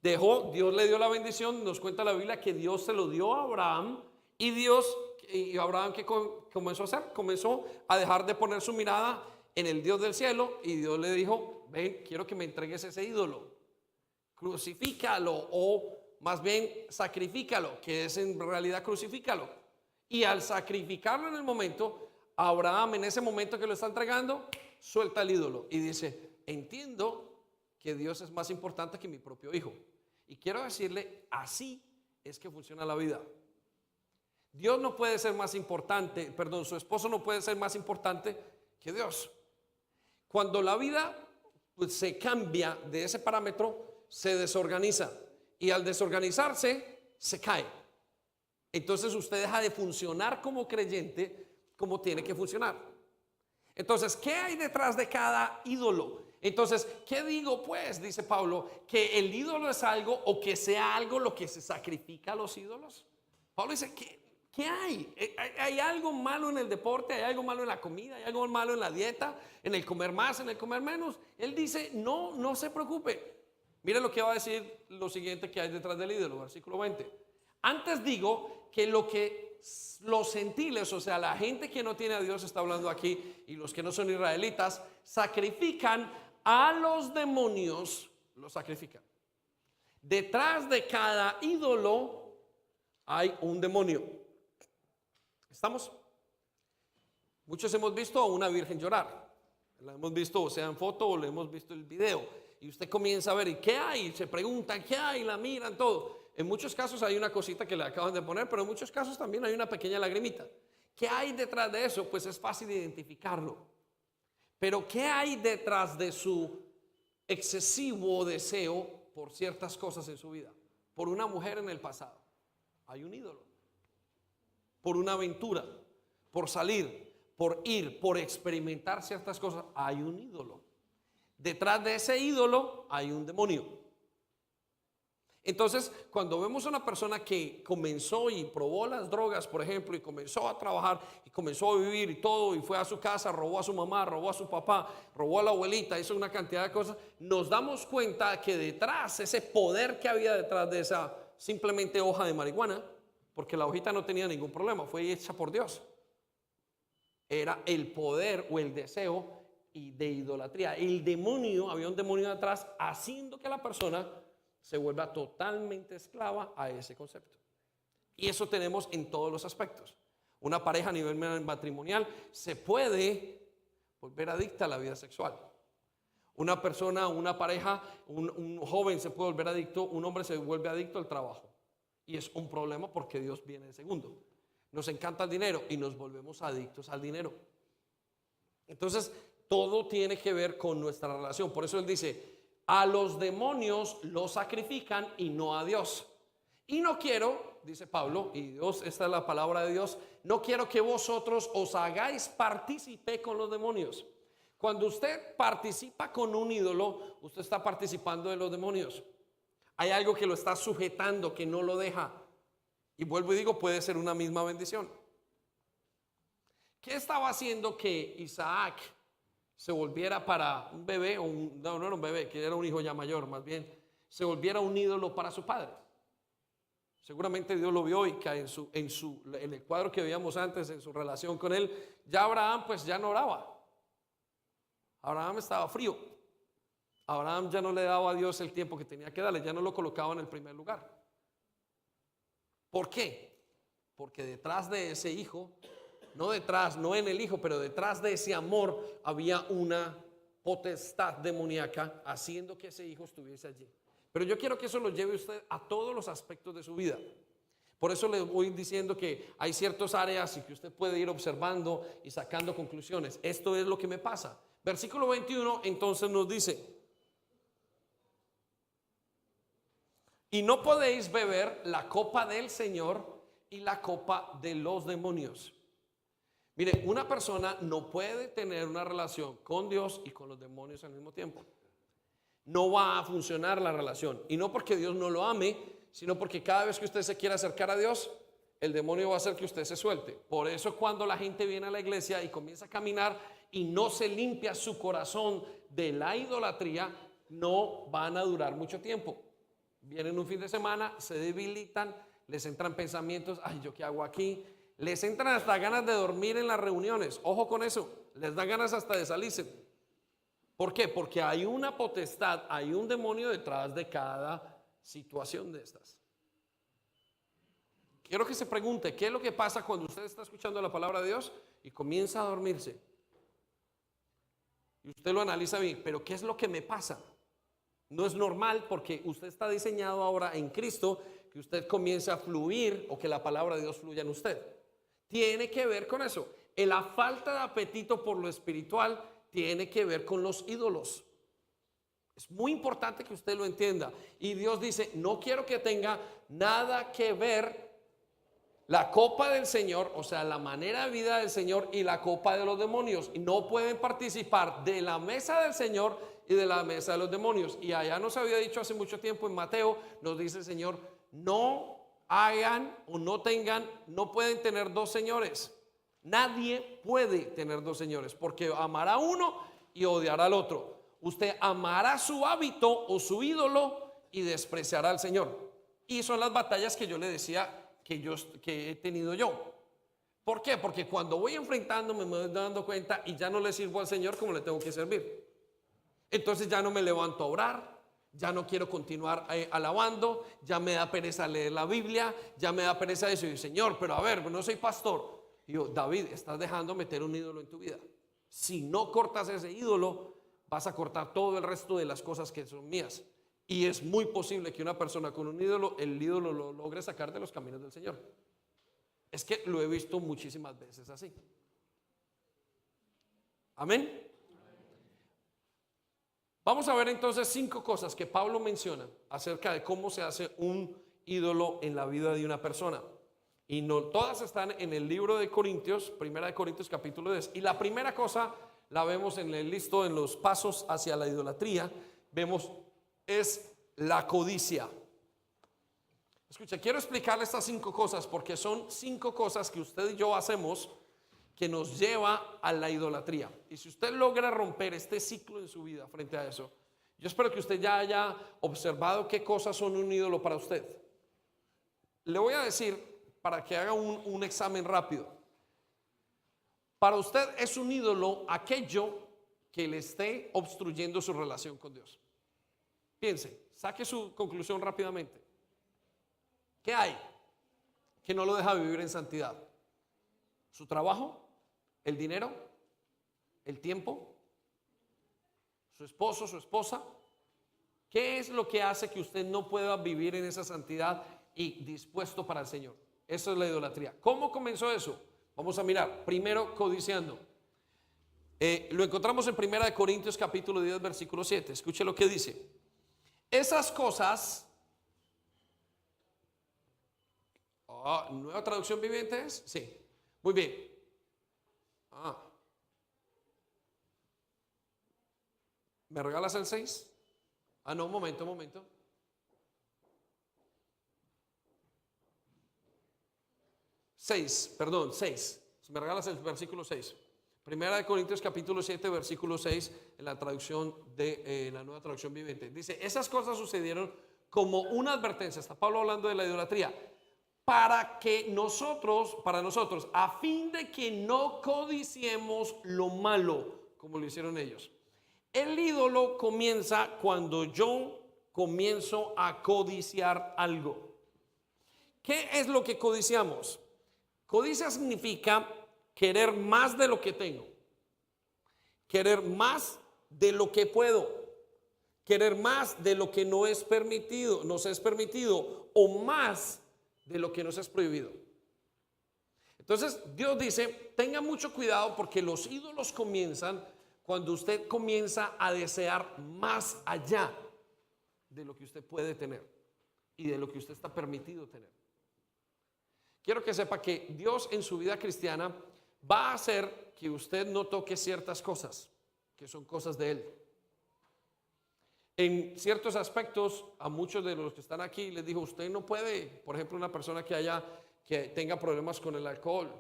Dios le dio la bendición. Nos cuenta la Biblia que Dios se lo dio a Abraham. Y Abraham, ¿qué comenzó a hacer? Comenzó a dejar de poner su mirada en el Dios del cielo. Y Dios le dijo: ven, quiero que me entregues ese ídolo. Crucifícalo, o más bien sacrifícalo, que es en realidad crucifícalo. Y al sacrificarlo en el momento, Abraham, en ese momento que lo está entregando, suelta el ídolo y dice: entiendo que Dios es más importante que mi propio hijo. Y quiero decirle, así es que funciona la vida. Dios no puede ser más importante, perdón, su esposo no puede ser más importante que Dios. Cuando la vida pues se cambia de ese parámetro, se desorganiza, y al desorganizarse se cae. Entonces usted deja de funcionar como creyente como tiene que funcionar. Entonces, ¿qué hay detrás de cada ídolo? Entonces, ¿qué digo pues? Dice Pablo, que el ídolo es algo, o que sea algo lo que se sacrifica a los ídolos. Pablo dice, ¿qué hay? ¿Hay algo malo en el deporte? ¿Hay algo malo en la comida? ¿Hay algo malo en la dieta? ¿En el comer más? ¿En el comer menos? Él dice, no se preocupe. Mire lo que va a decir lo siguiente que hay detrás del ídolo, versículo 20. Antes digo que los gentiles, o sea, la gente que no tiene a Dios, está hablando aquí, y los que no son israelitas, sacrifican a los demonios, los sacrifican. Detrás de cada ídolo hay un demonio. ¿Estamos? Muchos hemos visto a una virgen llorar. La hemos visto, o sea, en foto, o le hemos visto el video. Y usted comienza a ver, ¿y qué hay? Se preguntan, ¿qué hay? La miran, todo. En muchos casos hay una cosita que le acaban de poner, pero en muchos casos también hay una pequeña lagrimita. ¿Qué hay detrás de eso? Pues es fácil identificarlo. Pero ¿qué hay detrás de su excesivo deseo por ciertas cosas en su vida? Por una mujer en el pasado, hay un ídolo. Por una aventura, por salir, por ir, por experimentar ciertas cosas, hay un ídolo. Detrás de ese ídolo hay un demonio. Entonces, cuando vemos a una persona que comenzó y probó las drogas, por ejemplo, y comenzó a trabajar y comenzó a vivir y todo, y fue a su casa, robó a su mamá, robó a su papá, robó a la abuelita, hizo una cantidad de cosas, nos damos cuenta que detrás, ese poder que había detrás de esa simplemente hoja de marihuana, porque la hojita no tenía ningún problema, fue hecha por Dios, era el poder o el deseo y de idolatría. El demonio, había un demonio detrás, haciendo que la persona se vuelva totalmente esclava a ese concepto. Y eso tenemos en todos los aspectos. Una pareja a nivel matrimonial se puede volver adicta a la vida sexual. Una persona, una pareja, un joven se puede volver adicto, un hombre se vuelve adicto al trabajo. Y es un problema porque Dios viene de segundo. Nos encanta el dinero y nos volvemos adictos al dinero. Entonces, todo tiene que ver con nuestra relación. Por eso él dice, a los demonios los sacrifican y no a Dios. Y no quiero, dice Pablo, y Dios, esta es la palabra de Dios, no quiero que vosotros os hagáis partícipe con los demonios. Cuando usted participa con un ídolo, usted está participando de los demonios. Hay algo que lo está sujetando, que no lo deja. Y vuelvo y digo, puede ser una misma bendición. ¿Qué estaba haciendo que Isaac se volviera para un bebé, no era un bebé, que era un hijo ya mayor, más bien, se volviera un ídolo para su padre? Seguramente Dios lo vio, y que en el cuadro que veíamos antes, en su relación con él, ya Abraham pues ya no oraba. Abraham estaba frío. Abraham ya no le daba a Dios el tiempo que tenía que darle, ya no lo colocaba en el primer lugar. ¿Por qué? Porque detrás de ese hijo, no en el hijo, pero detrás de ese amor había una potestad demoníaca haciendo que ese hijo estuviese allí. Pero yo quiero que eso lo lleve usted a todos los aspectos de su vida. Por eso le voy diciendo que hay ciertas áreas y que usted puede ir observando y sacando conclusiones. Esto es lo que me pasa. Versículo 21 entonces nos dice: Y no podéis beber la copa del Señor y la copa de los demonios. Mire, una persona no puede tener una relación con Dios y con los demonios al mismo tiempo. No va a funcionar la relación. Y no porque Dios no lo ame, sino porque cada vez que usted se quiera acercar a Dios, el demonio va a hacer que usted se suelte. Por eso cuando la gente viene a la iglesia y comienza a caminar y no se limpia su corazón de la idolatría, no van a durar mucho tiempo. Vienen un fin de semana, se debilitan, les entran pensamientos, ay, ¿yo qué hago aquí? Les entran hasta ganas de dormir en las reuniones. Ojo con eso, les da ganas hasta de salirse. ¿Por qué? Porque hay una potestad, hay un demonio detrás de cada situación de estas. Quiero que se pregunte, ¿qué es lo que pasa cuando usted está escuchando la palabra de Dios y comienza a dormirse? Y usted lo analiza bien, pero ¿qué es lo que me pasa? No es normal porque usted está diseñado ahora en Cristo que usted comience a fluir o que la palabra de Dios fluya en usted. Tiene que ver con eso. La falta de apetito por lo espiritual tiene que ver con los ídolos. Es muy importante que usted lo entienda. Y Dios dice, no quiero que tenga nada que ver la copa del Señor, o sea, la manera de vida del Señor y la copa de los demonios. Y no pueden participar de la mesa del Señor y de la mesa de los demonios. Y allá nos había dicho hace mucho tiempo en Mateo, nos dice el Señor, no hagan o no tengan, no pueden tener dos señores. Nadie puede tener dos señores, porque amará a uno y odiará al otro. Usted amará su hábito o su ídolo y despreciará al Señor. Y son las batallas que yo le decía que he tenido yo. ¿Por qué? Porque cuando voy enfrentándome me voy dando cuenta y ya no le sirvo al Señor como le tengo que servir. Entonces ya no me levanto a orar, ya no quiero continuar alabando, ya me da pereza leer la Biblia, ya me da pereza eso. Y Señor, pero a ver, no soy pastor. Y yo, David, estás dejando meter un ídolo en tu vida. Si no cortas ese ídolo, vas a cortar todo el resto de las cosas que son mías. Y es muy posible que una persona con un ídolo, el ídolo lo logre sacar de los caminos del Señor. Es que lo he visto muchísimas veces así. Amén. Vamos a ver entonces 5 cosas que Pablo menciona acerca de cómo se hace un ídolo en la vida de una persona. Y no todas están en el libro de Corintios, primera de Corintios capítulo 10. Y la primera cosa la vemos en el listo, en los pasos hacia la idolatría. Vemos es la codicia. Escucha, quiero explicarle estas 5 cosas porque son 5 cosas que usted y yo hacemos que nos lleva a la idolatría. Y si usted logra romper este ciclo en su vida frente a eso, yo espero que usted ya haya observado qué cosas son un ídolo para usted. Le voy a decir para que haga un examen rápido. Para usted es un ídolo aquello que le esté obstruyendo su relación con Dios. Piense, saque su conclusión rápidamente. ¿Qué hay que no lo deja vivir en santidad? ¿Su trabajo? ¿El dinero? ¿El tiempo? ¿Su esposo, su esposa? ¿Qué es lo que hace que usted no pueda vivir en esa santidad y dispuesto para el Señor? Eso es la idolatría. ¿Cómo comenzó eso? Vamos a mirar. Primero, codiciando. Lo encontramos en 1 Corintios capítulo 10 versículo 7. Escuche lo que dice. Esas cosas, ¿nueva traducción viviente es? Sí, muy bien. ¿Me regalas el 6? No, un momento. 6, perdón, 6. ¿Me regalas el versículo 6? Primera de Corintios capítulo 7 versículo 6 en la traducción de la nueva traducción viviente. Dice, esas cosas sucedieron como una advertencia. Está Pablo hablando de la idolatría. Para nosotros, a fin de que no codiciemos lo malo, como lo hicieron ellos. El ídolo comienza cuando yo comienzo a codiciar algo. ¿Qué es lo que codiciamos? Codicia significa querer más de lo que tengo, querer más de lo que puedo, querer más de lo que nos es permitido o más de lo que nos es prohibido. Entonces Dios dice, tenga mucho cuidado porque los ídolos comienzan cuando usted comienza a desear más allá de lo que usted puede tener. y de lo que usted está permitido tener. Quiero que sepa que Dios en su vida cristiana va a hacer que usted no toque ciertas cosas, que son cosas de Él. En ciertos aspectos, a muchos de los que están aquí les dijo, usted no puede, por ejemplo, una persona que tenga problemas con el alcohol,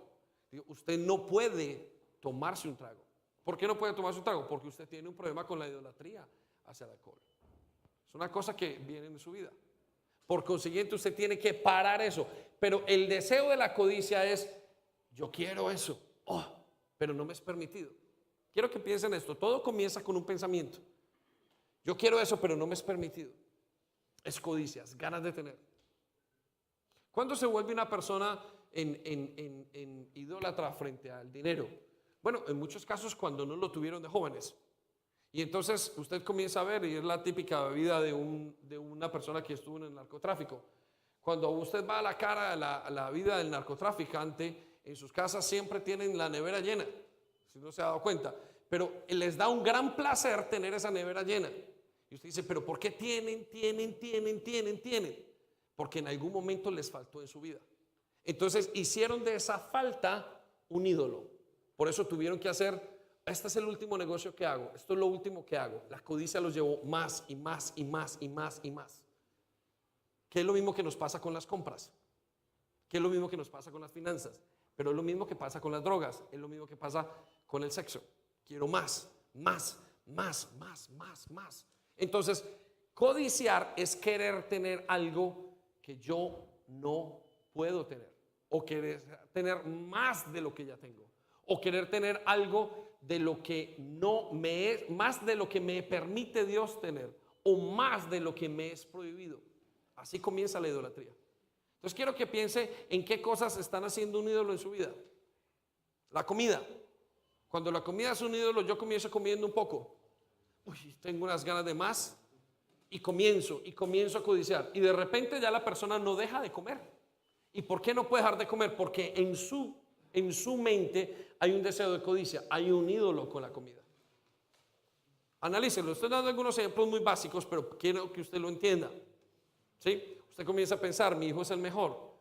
usted no puede tomarse un trago. ¿Por qué no puede tomarse un trago? Porque usted tiene un problema con la idolatría hacia el alcohol. Es una cosa que viene en su vida. Por consiguiente, usted tiene que parar eso. Pero el deseo de la codicia es, yo quiero eso, pero no me es permitido. Quiero que piensen esto, todo comienza con un pensamiento. Yo quiero eso, pero no me es permitido. Es codicias, ganas de tener. ¿Cuándo se vuelve una persona en idólatra frente al dinero? Bueno, en muchos casos cuando no lo tuvieron de jóvenes. Y entonces usted comienza a ver, y es la típica vida de una persona que estuvo en el narcotráfico. Cuando usted va a la cara a la vida del narcotraficante, en sus casas siempre tienen la nevera llena, si no se ha dado cuenta. Pero les da un gran placer tener esa nevera llena. Y usted dice, pero ¿por qué tienen? Porque en algún momento les faltó en su vida. Entonces hicieron de esa falta un ídolo. Por eso tuvieron que hacer, este es el último negocio que hago, esto es lo último que hago. La codicia los llevó más y más y más y más y más. Que es lo mismo que nos pasa con las compras, que es lo mismo que nos pasa con las finanzas, pero es lo mismo que pasa con las drogas, es lo mismo que pasa con el sexo. Quiero más. Entonces, codiciar es querer tener algo que yo no puedo tener, o querer tener más de lo que ya tengo, o querer tener algo de lo que no me es, más de lo que me permite Dios tener, o más de lo que me es prohibido. Así comienza la idolatría. Entonces quiero que piense en qué cosas están haciendo un ídolo en su vida. La comida. Cuando la comida es un ídolo, yo comienzo comiendo un poco. Tengo unas ganas de más y comienzo a codiciar. Y de repente ya la persona no deja de comer. ¿Y por qué no puede dejar de comer? Porque en su mente hay un deseo de codicia, hay un ídolo con la comida. Analícenlo, estoy dando algunos ejemplos muy básicos, pero quiero que usted lo entienda. ¿Sí? Usted comienza a pensar, mi hijo es el mejor.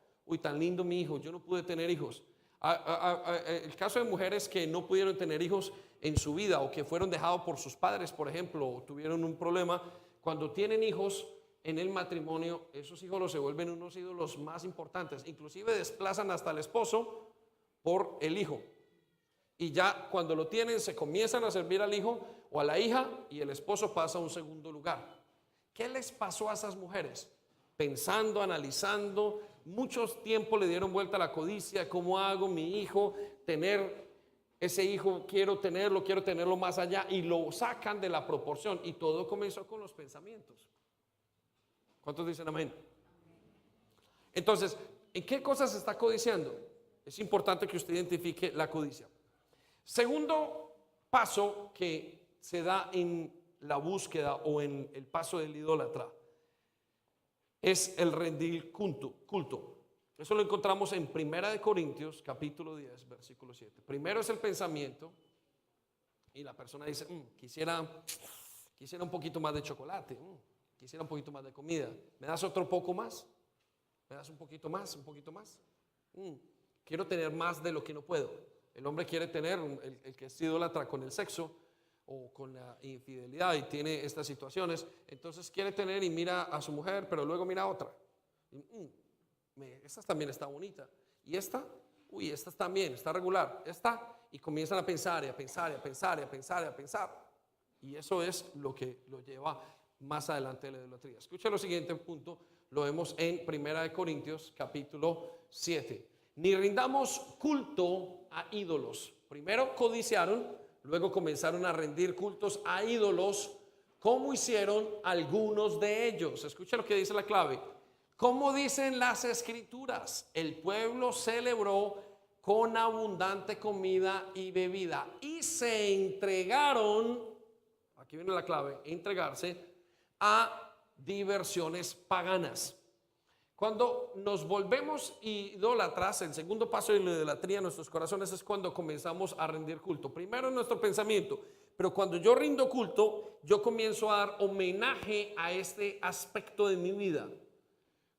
Tan lindo mi hijo, yo no pude tener hijos. El caso de mujeres que no pudieron tener hijos en su vida o que fueron dejados por sus padres, por ejemplo, o tuvieron un problema, cuando tienen hijos en el matrimonio, esos hijos se vuelven unos ídolos más importantes, inclusive desplazan hasta el esposo por el hijo, y ya cuando lo tienen se comienzan a servir al hijo o a la hija y el esposo pasa a un segundo lugar. ¿Qué les pasó a esas mujeres? Pensando, analizando, muchos tiempos le dieron vuelta a la codicia. ¿Cómo hago mi hijo tener ese hijo? Quiero tenerlo más allá, y lo sacan de la proporción, y todo comenzó con los pensamientos. ¿Cuántos dicen amén? Entonces, ¿en qué cosas se está codiciando? Es importante que usted identifique la codicia. Segundo paso que se da en la búsqueda o en el paso del idólatra es el rendir culto. Eso lo encontramos en 1 Corintios capítulo 10 versículo 7. Primero es el pensamiento, y la persona dice, quisiera un poquito más de chocolate, quisiera un poquito más de comida. ¿Me das otro poco más? ¿Me das un poquito más? Quiero tener más de lo que no puedo. El hombre quiere tener, el que es idólatra con el sexo o con la infidelidad y tiene estas situaciones, entonces quiere tener y mira a su mujer, pero luego mira a otra. Esta también está bonita. Y esta, esta también, está regular. Esta, y comienzan a pensar y a pensar y a pensar y a pensar y a pensar. Y eso es lo que lo lleva más adelante de la idolatría. Escucha lo siguiente punto, lo vemos en 1 Corintios capítulo 7. Ni rindamos culto a ídolos. Primero codiciaron, luego comenzaron a rendir cultos a ídolos, como hicieron algunos de ellos. Escucha lo que dice la clave. Como dicen las escrituras, el pueblo celebró con abundante comida y bebida y se entregaron, aquí viene la clave, entregarse a diversiones paganas. Cuando nos volvemos idólatras, el segundo paso de la idolatría en nuestros corazones es cuando comenzamos a rendir culto. Primero en nuestro pensamiento, pero cuando yo rindo culto, yo comienzo a dar homenaje a este aspecto de mi vida.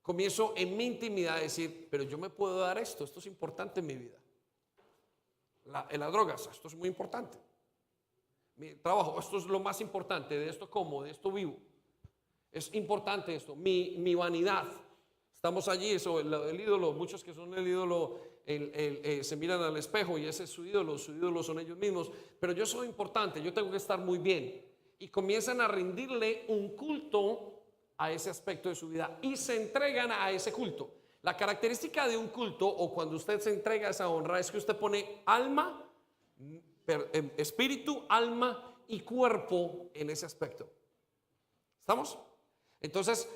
comienzo en mi intimidad a decir, pero yo me puedo dar esto es importante en mi vida. Las drogas, esto es muy importante. Mi trabajo, esto es lo más importante, de esto como, de esto vivo. Es importante esto, mi vanidad. Estamos allí, eso, el ídolo, muchos que son el ídolo, se miran al espejo y ese es su ídolo son ellos mismos. Pero yo soy importante, yo tengo que estar muy bien. Y comienzan a rendirle un culto a ese aspecto de su vida y se entregan a ese culto. La característica de un culto o cuando usted se entrega a esa honra es que usted pone alma, espíritu, alma y cuerpo en ese aspecto. ¿Estamos? Entonces,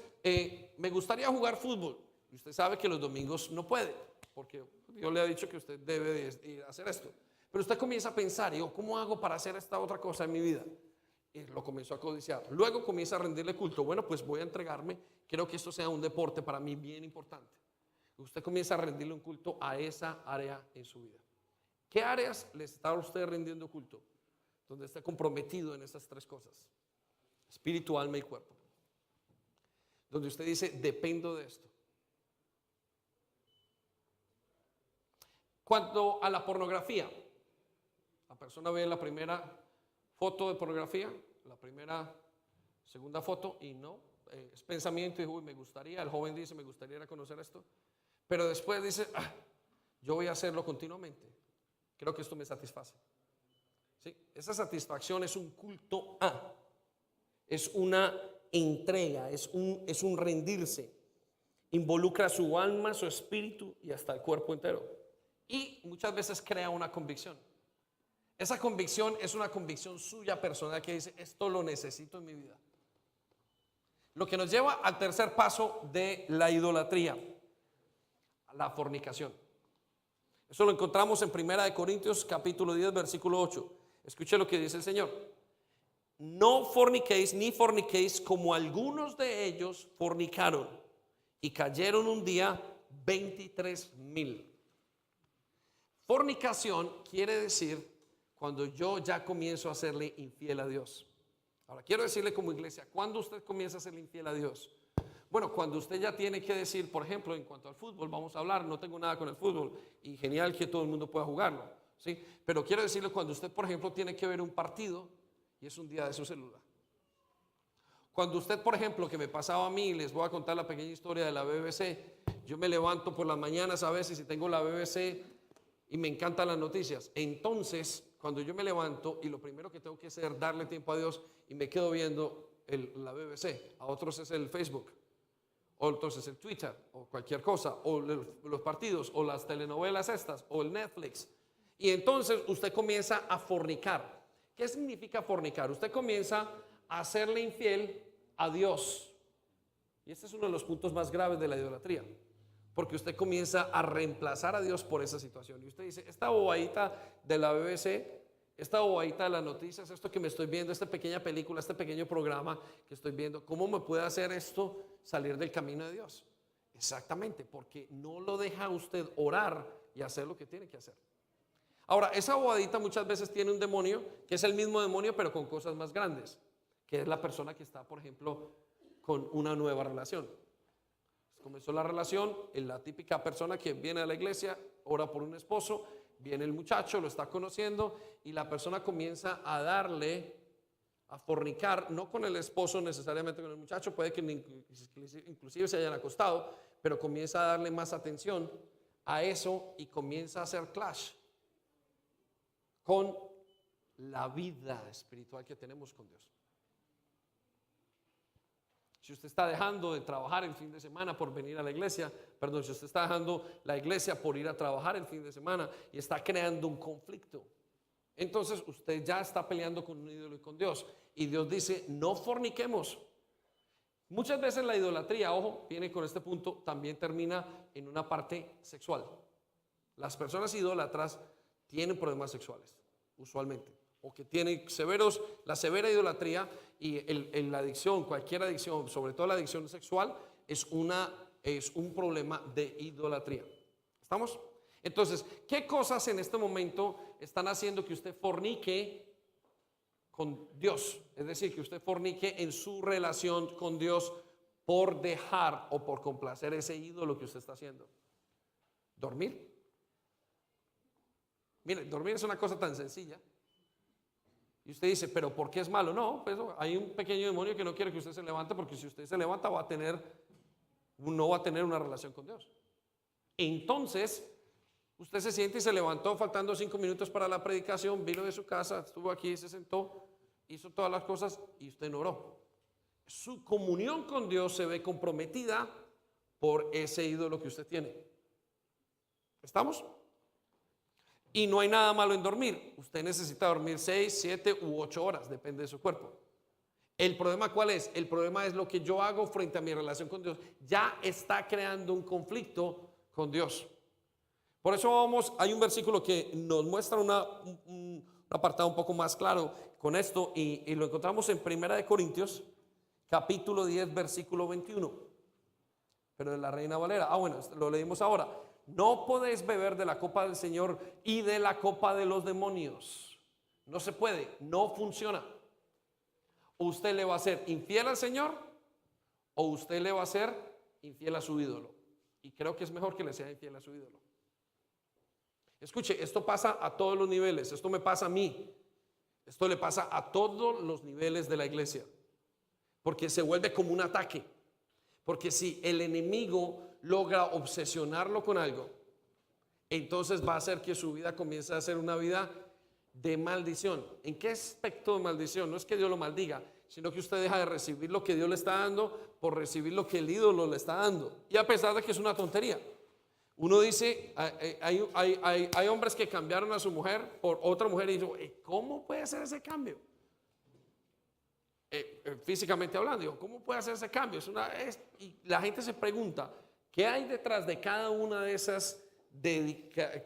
me gustaría jugar fútbol. Y usted sabe que los domingos no puede, porque Dios le ha dicho que usted debe de hacer esto. Pero usted comienza a pensar, yo, ¿cómo hago para hacer esta otra cosa en mi vida? Y lo comenzó a codiciar. Luego comienza a rendirle culto. Bueno, pues voy a entregarme. Quiero que esto sea un deporte para mí bien importante. Usted comienza a rendirle un culto a esa área en su vida. ¿Qué áreas le está usted rindiendo culto? Donde está comprometido en estas tres cosas: espíritu, alma y cuerpo. Donde usted dice, dependo de esto. Cuanto a la pornografía, la persona ve la primera foto de pornografía, la segunda foto y no, es pensamiento y uy, me gustaría, el joven dice, me gustaría ir a conocer esto, pero después dice, yo voy a hacerlo continuamente, creo que esto me satisface. ¿Sí? Esa satisfacción es un culto es una entrega, es un rendirse, involucra su alma, su espíritu y hasta el cuerpo entero. Y muchas veces crea una convicción. Esa convicción es una convicción suya personal que dice, esto lo necesito en mi vida. Lo que nos lleva al tercer paso de la idolatría, la fornicación. Eso lo encontramos en 1 Corintios capítulo 10 versículo 8. Escuche lo que dice el Señor. No forniquéis ni forniquéis como algunos de ellos fornicaron y cayeron un día 23,000. Fornicación quiere decir cuando yo ya comienzo a serle infiel a Dios. Ahora quiero decirle como iglesia, ¿cuándo usted comienza a serle infiel a Dios? Bueno, cuando usted ya tiene que decir, por ejemplo, en cuanto al fútbol, vamos a hablar, no tengo nada con el fútbol y genial que todo el mundo pueda jugarlo, ¿sí? Pero quiero decirle cuando usted, por ejemplo, tiene que ver un partido y es un día de su celular. Cuando usted, por ejemplo, que me pasaba a mí, les voy a contar la pequeña historia de la BBC, yo me levanto por las mañanas a veces y tengo la BBC y me encantan las noticias. Entonces, cuando yo me levanto y lo primero que tengo que hacer es darle tiempo a Dios y me quedo viendo la BBC, a otros es el Facebook, o otros es el Twitter, o cualquier cosa, o los partidos, o las telenovelas estas, o el Netflix. Y entonces usted comienza a fornicar. ¿Qué significa fornicar? Usted comienza a hacerle infiel a Dios. Y este es uno de los puntos más graves de la idolatría. Porque usted comienza a reemplazar a Dios por esa situación. Y usted dice, esta bobadita de la BBC, esta bobadita de las noticias, esto que me estoy viendo, esta pequeña película, este pequeño programa que estoy viendo, ¿cómo me puede hacer esto salir del camino de Dios? Exactamente, porque no lo deja usted orar y hacer lo que tiene que hacer. Ahora, esa bobadita muchas veces tiene un demonio, que es el mismo demonio, pero con cosas más grandes, que es la persona que está, por ejemplo, con una nueva relación. Comenzó la relación, la típica persona que viene a la iglesia, ora por un esposo, viene el muchacho, lo está conociendo y la persona comienza a darle, a fornicar, no con el esposo necesariamente con el muchacho, puede que inclusive se hayan acostado, pero comienza a darle más atención a eso y comienza a hacer clash con la vida espiritual que tenemos con Dios. Si usted está dejando de trabajar el fin de semana por venir a la iglesia, si usted está dejando la iglesia por ir a trabajar el fin de semana y está creando un conflicto, entonces usted ya está peleando con un ídolo y con Dios. Y Dios dice, no forniquemos. Muchas veces la idolatría, ojo, viene con este punto, también termina en una parte sexual. Las personas idólatras tienen problemas sexuales, usualmente. O que tienen la severa idolatría y la adicción, cualquier adicción, sobre todo la adicción sexual, es un problema de idolatría. ¿Estamos? Entonces, ¿qué cosas en este momento están haciendo que usted fornique con Dios? Es decir, que usted fornique en su relación con Dios por dejar o por complacer ese ídolo que usted está haciendo? Dormir. Mire, dormir es una cosa tan sencilla. Y usted dice, pero ¿por qué es malo? No, pues hay un pequeño demonio que no quiere que usted se levante, porque si usted se levanta no va a tener una relación con Dios. Entonces, usted se siente y se levantó faltando 5 minutos para la predicación, vino de su casa, estuvo aquí, se sentó, hizo todas las cosas y usted no oró. Su comunión con Dios se ve comprometida por ese ídolo que usted tiene. ¿Estamos? Y no hay nada malo en dormir. Usted necesita dormir 6, 7 u 8 horas, depende de su cuerpo. ¿El problema cuál es? El problema es lo que yo hago frente a mi relación con Dios. Ya está creando un conflicto con Dios. Por eso hay un versículo que nos muestra un apartado un poco más claro con esto, y lo encontramos en 1 Corintios, capítulo 10, versículo 21. Pero de la Reina Valera. Bueno, lo leímos ahora. No podéis beber de la copa del Señor y de la copa de los demonios. No se puede, no funciona. Usted le va a ser infiel al Señor o usted le va a ser infiel a su ídolo. Y creo que es mejor que le sea infiel a su ídolo. Escuche, esto pasa a todos los niveles. Esto me pasa a mí. Esto le pasa a todos los niveles de la iglesia. Porque se vuelve como un ataque. Porque si el enemigo logra obsesionarlo con algo, entonces va a hacer que su vida comience a ser una vida de maldición. ¿En qué aspecto de maldición? No es que Dios lo maldiga, sino que usted deja de recibir lo que Dios le está dando por recibir lo que el ídolo le está dando. Y a pesar de que es una tontería, uno dice, hay hombres que cambiaron a su mujer por otra mujer y dice, ¿cómo puede hacer ese cambio? Físicamente hablando, digo, ¿cómo puede hacer ese cambio? Y la gente se pregunta, ¿qué hay detrás de cada una de esas detrás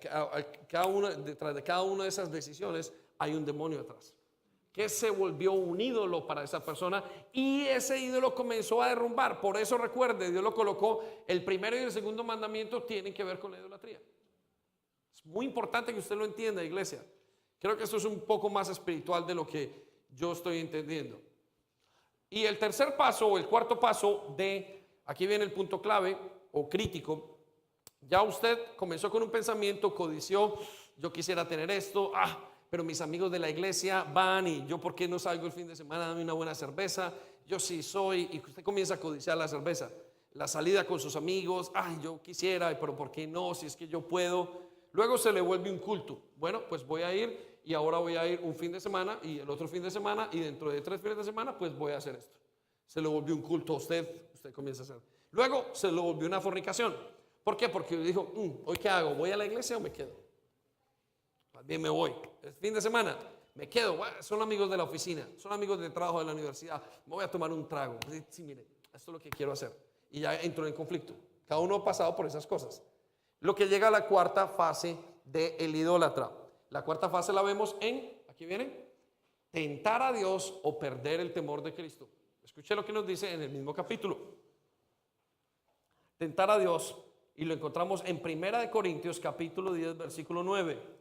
de cada una de esas decisiones? Hay un demonio detrás que se volvió un ídolo para esa persona, y ese ídolo comenzó a derrumbar. Por eso recuerde, Dios lo colocó, el primero y el segundo mandamiento tienen que ver con la idolatría. Es muy importante que usted lo entienda, iglesia. Creo que esto es un poco más espiritual de lo que yo estoy entendiendo. Y el tercer paso o el cuarto paso aquí viene el punto clave o crítico. Ya usted comenzó con un pensamiento, codició, yo quisiera tener esto, pero mis amigos de la iglesia van y yo, ¿por qué no salgo el fin de semana? Dame una buena cerveza, yo sí soy, y usted comienza a codiciar la cerveza, la salida con sus amigos, yo quisiera, pero ¿por qué no? Si es que yo puedo. Luego se le vuelve un culto. Bueno, pues voy a ir, y ahora voy a ir un fin de semana y el otro fin de semana, y dentro de 3 fines de semana pues voy a hacer esto. Se le volvió un culto a usted comienza a hacer. Luego se le volvió una fornicación. ¿Por qué? Porque dijo, ¿hoy qué hago? ¿Voy a la iglesia o me quedo? Bien, me voy. El fin de semana me quedo. Son amigos de la oficina, son amigos del trabajo de la universidad, me voy a tomar un trago. Sí, mire, esto es lo que quiero hacer. Y ya entro en conflicto. Cada uno ha pasado por esas cosas. Lo que llega a la cuarta fase del idólatra. La cuarta fase la vemos aquí viene, tentar a Dios o perder el temor de Cristo. Escuche lo que nos dice en el mismo capítulo. Tentar a Dios, y lo encontramos en 1 Corintios capítulo 10 versículo 9.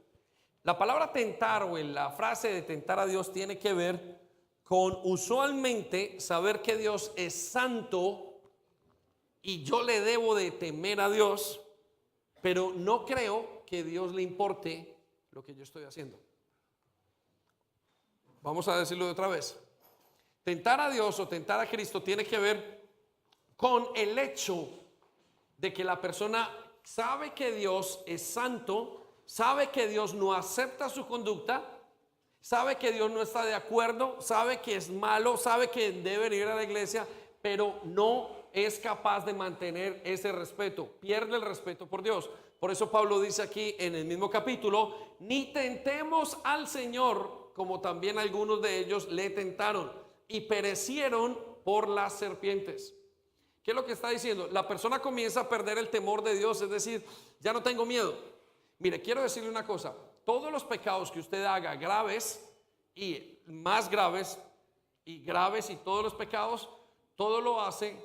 La palabra tentar o en la frase de tentar a Dios tiene que ver con usualmente saber que Dios es santo y yo le debo de temer a Dios, pero no creo que Dios le importe lo que yo estoy haciendo. Vamos a decirlo de otra vez. Tentar a Dios o tentar a Cristo tiene que ver con el hecho de que la persona sabe que Dios es santo, sabe que Dios no acepta su conducta, sabe que Dios no está de acuerdo, sabe que es malo, sabe que debe ir a la iglesia, pero no es capaz de mantener ese respeto, pierde el respeto por Dios. Por eso Pablo dice aquí en el mismo capítulo, ni tentemos al Señor, como también algunos de ellos le tentaron y perecieron por las serpientes. ¿Qué es lo que está diciendo? La persona comienza a perder el temor de Dios, es decir, ya no tengo miedo. Mire, quiero decirle una cosa, todos los pecados que usted haga, graves y más graves y todos los pecados, todo lo hace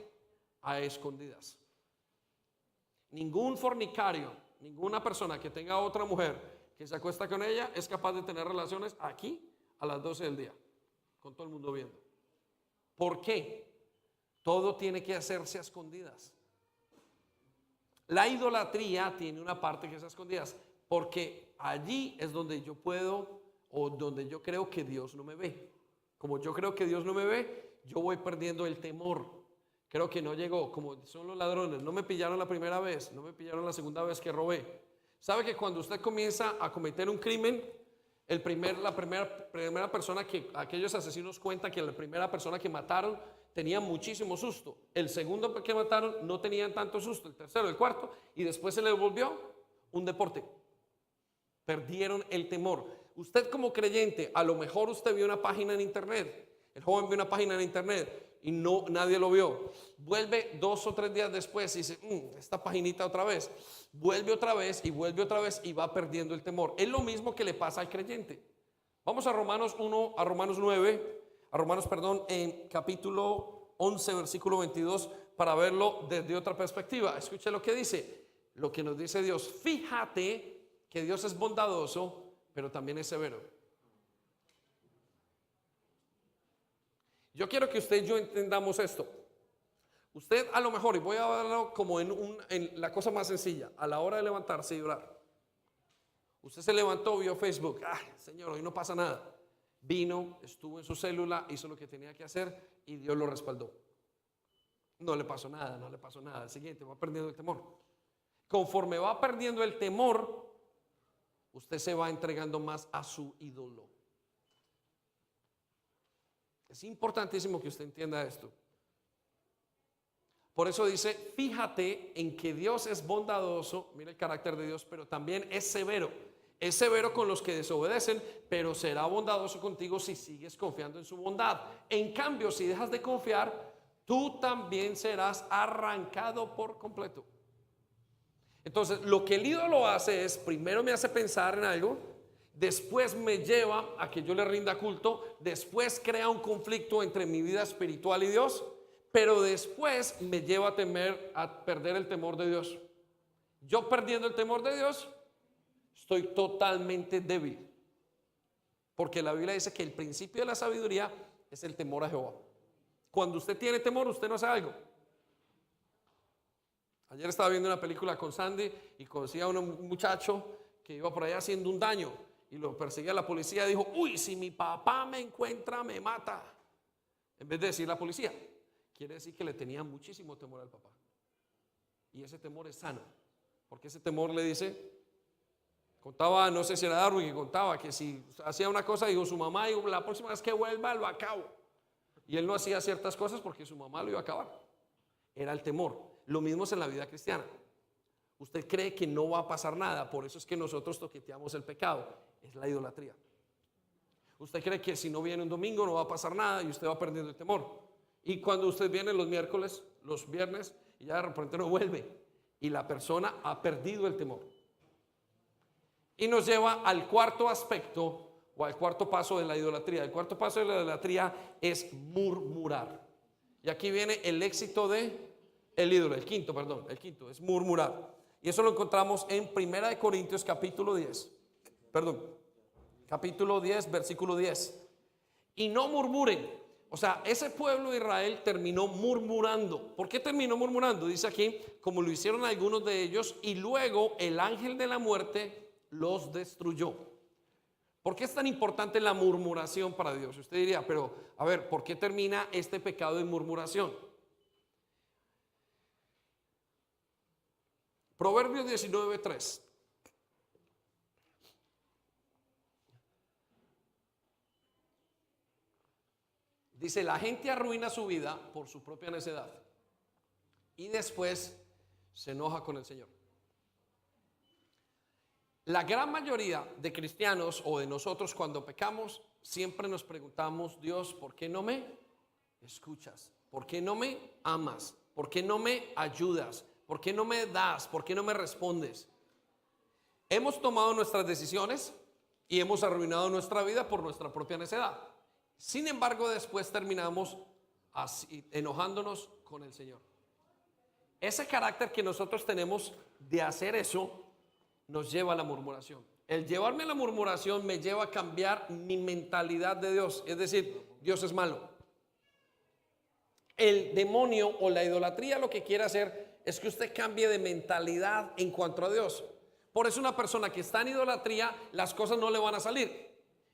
a escondidas. Ningún fornicario, ninguna persona que tenga otra mujer que se acuesta con ella es capaz de tener relaciones aquí a las 12 del día, con todo el mundo viendo. ¿Por qué? Todo tiene que hacerse a escondidas. La idolatría tiene una parte que es a escondidas, porque allí es donde yo puedo o donde yo creo que Dios no me ve. Como yo creo que Dios no me ve, yo voy perdiendo el temor. Creo que no llegó, como son los ladrones, no me pillaron la primera vez, no me pillaron la segunda vez que robé. ¿Sabe que cuando usted comienza a cometer un crimen, la primera persona que aquellos asesinos cuentan que la primera persona que mataron tenía muchísimo susto, el segundo que mataron no tenían tanto susto, el tercero, el cuarto, y después se les volvió un deporte? Perdieron el temor. Usted como creyente, a lo mejor usted vio una página en internet, el joven vio una página en internet y nadie lo vio. Vuelve 2 o 3 días después y dice, esta paginita otra vez. Vuelve otra vez y va perdiendo el temor. Es lo mismo que le pasa al creyente. Vamos a Romanos 9, en capítulo 11, versículo 22, para verlo desde otra perspectiva. Escuche lo que dice, lo que nos dice Dios. Fíjate que Dios es bondadoso, pero también es severo. Yo quiero que usted y yo entendamos esto. Usted a lo mejor, y voy a verlo como en la cosa más sencilla, a la hora de levantarse y orar. Usted se levantó, vio Facebook, Señor, hoy no pasa nada. Vino, estuvo en su célula, hizo lo que tenía que hacer y Dios lo respaldó. No le pasó nada, no le pasó nada. El siguiente, va perdiendo el temor. Conforme va perdiendo el temor, usted se va entregando más a su ídolo. Es importantísimo que usted entienda esto. Por eso dice, fíjate en que Dios es bondadoso, mira el carácter de Dios, pero también es severo. Es severo con los que desobedecen, pero será bondadoso contigo si sigues confiando en su bondad. En cambio, si dejas de confiar, tú también serás arrancado por completo. Entonces, lo que el ídolo hace es, primero me hace pensar en algo, después me lleva a que yo le rinda culto, después crea un conflicto entre mi vida espiritual y Dios, pero después me lleva a perder el temor de Dios. Yo perdiendo el temor de Dios, estoy totalmente débil, porque la Biblia dice que el principio de la sabiduría es el temor a Jehová. Cuando usted tiene temor, usted no hace algo. Ayer estaba viendo una película con Sandy y conocía a un muchacho que iba por allá haciendo un daño y lo perseguía la policía. Dijo, uy, si mi papá me encuentra, me mata. En vez de decir la policía, quiere decir que le tenía muchísimo temor al papá. Y ese temor es sano, porque ese temor le dice, contaba, no sé si era Darwin, que contaba que si hacía una cosa, dijo su mamá, dijo, la próxima vez que vuelva lo acabo. Y él no hacía ciertas cosas porque su mamá lo iba a acabar. Era el temor. Lo mismo es en la vida cristiana. Usted cree que no va a pasar nada, por eso es que nosotros toqueteamos el pecado. Es la idolatría. Usted cree que si no viene un domingo no va a pasar nada y usted va perdiendo el temor. Y cuando usted viene los miércoles, los viernes, y ya de repente no vuelve, y la persona ha perdido el temor. Y nos lleva al cuarto aspecto o al cuarto paso de la idolatría. El cuarto paso de la idolatría es murmurar. Y aquí viene el éxito de el ídolo, el quinto es murmurar. Y eso lo encontramos en 1 Corintios capítulo 10, versículo 10. Y no murmuren. O sea, ese pueblo de Israel terminó murmurando. ¿Por qué terminó murmurando? Dice aquí, como lo hicieron algunos de ellos, y luego el ángel de la muerte los destruyó. ¿Por qué es tan importante la murmuración para Dios? Usted diría, pero a ver, ¿por qué termina este pecado de murmuración? Proverbios 19:3. Dice, la gente arruina su vida por su propia necedad y después se enoja con el Señor. La gran mayoría de cristianos o de nosotros cuando pecamos siempre nos preguntamos, Dios, ¿por qué no me escuchas? ¿Por qué no me amas? ¿Por qué no me ayudas? ¿Por qué no me das? ¿Por qué no me respondes? Hemos tomado nuestras decisiones y hemos arruinado nuestra vida por nuestra propia necedad. Sin embargo, después terminamos así, enojándonos con el Señor. Ese carácter que nosotros tenemos de hacer eso nos lleva a la murmuración. El llevarme a la murmuración me lleva a cambiar mi mentalidad de Dios. Es decir, Dios es malo. El demonio o la idolatría lo que quiere hacer es que usted cambie de mentalidad en cuanto a Dios. Por eso una persona que está en idolatría, las cosas no le van a salir.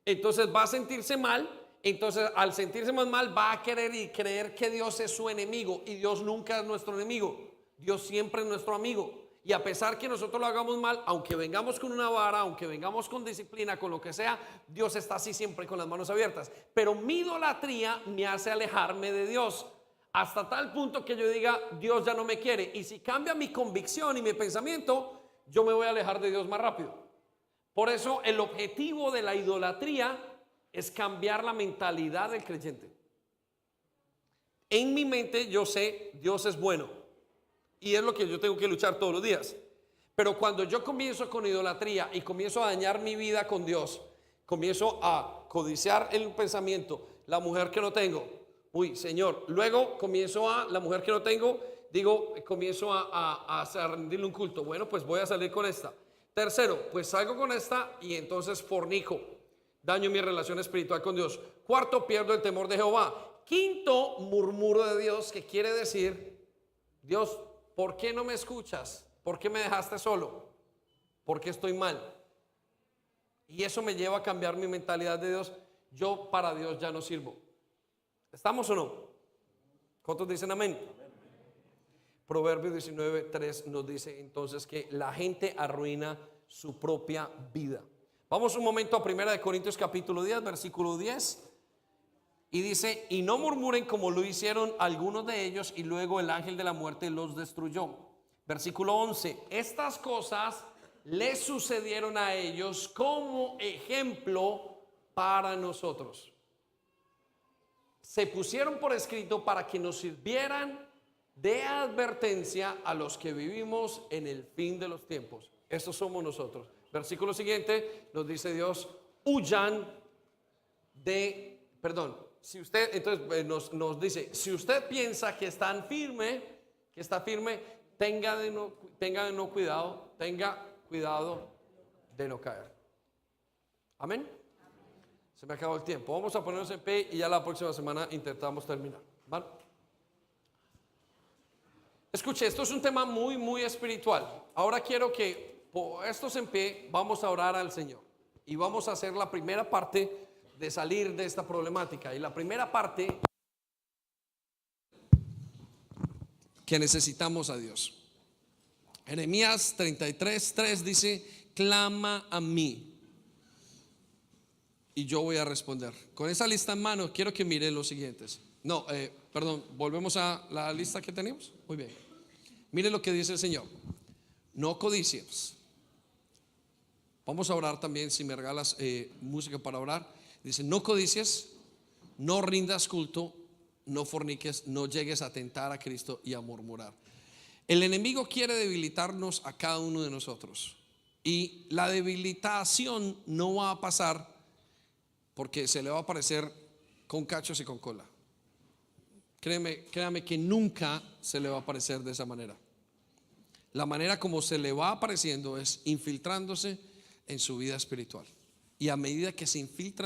Entonces va a sentirse mal. Entonces al sentirse más mal va a querer y creer que Dios es su enemigo. Y Dios nunca es nuestro enemigo. Dios siempre es nuestro amigo. Y a pesar que nosotros lo hagamos mal, aunque vengamos con una vara, aunque vengamos con disciplina, con lo que sea, Dios está así siempre con las manos abiertas. Pero mi idolatría me hace alejarme de Dios. Hasta tal punto que yo diga, Dios ya no me quiere. Y si cambia mi convicción y mi pensamiento, yo me voy a alejar de Dios más rápido. Por eso el objetivo de la idolatría es cambiar la mentalidad del creyente. En mi mente yo sé, Dios es bueno. Y es lo que yo tengo que luchar todos los días. Pero cuando yo comienzo con idolatría y comienzo a dañar mi vida con Dios, comienzo a codiciar el pensamiento, la mujer que no tengo, uy, Señor. Luego comienzo a, la mujer que no tengo, digo, comienzo a rendirle un culto. Bueno, pues voy a salir con esta. Tercero, pues salgo con esta y entonces fornico. Daño mi relación espiritual con Dios. Cuarto, pierdo el temor de Jehová. Quinto, murmuro de Dios, que quiere decir, Dios, ¿por qué no me escuchas? ¿Por qué me dejaste solo? ¿Por qué estoy mal? Y eso me lleva a cambiar mi mentalidad de Dios. Yo para Dios ya no sirvo. ¿Estamos o no? ¿Cuántos dicen amén? Proverbios 19:3 nos dice entonces que la gente arruina su propia vida. Vamos un momento a 1 Corintios capítulo 10, versículo 10. Y dice, y no murmuren como lo hicieron algunos de ellos y luego el ángel de la muerte los destruyó. Versículo 11, estas cosas les sucedieron a ellos como ejemplo para nosotros. Se pusieron por escrito para que nos sirvieran de advertencia a los que vivimos en el fin de los tiempos. Estos somos nosotros. Versículo siguiente nos dice Dios, huyan de, si usted, entonces nos dice, si usted piensa que está firme, tenga cuidado de no caer. Amén. Se me acabó el tiempo. Vamos a ponernos en pie y ya la próxima semana intentamos terminar. ¿Vale? Escuche, esto es un tema muy, muy espiritual. Ahora quiero que, estos en pie, vamos a orar al Señor. Y vamos a hacer la primera parte de salir de esta problemática. Y la primera parte, que necesitamos a Dios. Jeremías 33:3 dice, clama a mí y yo voy a responder. Con esa lista en mano quiero que miren los siguientes. Volvemos a la lista que tenemos. Muy bien. Mire lo que dice el Señor. No codicies. Vamos a orar también, si me regalas música para orar. Dice, no codicies, no rindas culto, no forniques, no llegues a tentar a Cristo y a murmurar. El enemigo quiere debilitarnos a cada uno de nosotros. Y la debilitación no va a pasar porque se le va a aparecer con cachos y con cola. Créame que nunca se le va a aparecer de esa manera. La manera como se le va apareciendo es infiltrándose en su vida espiritual. Y a medida que se infiltra en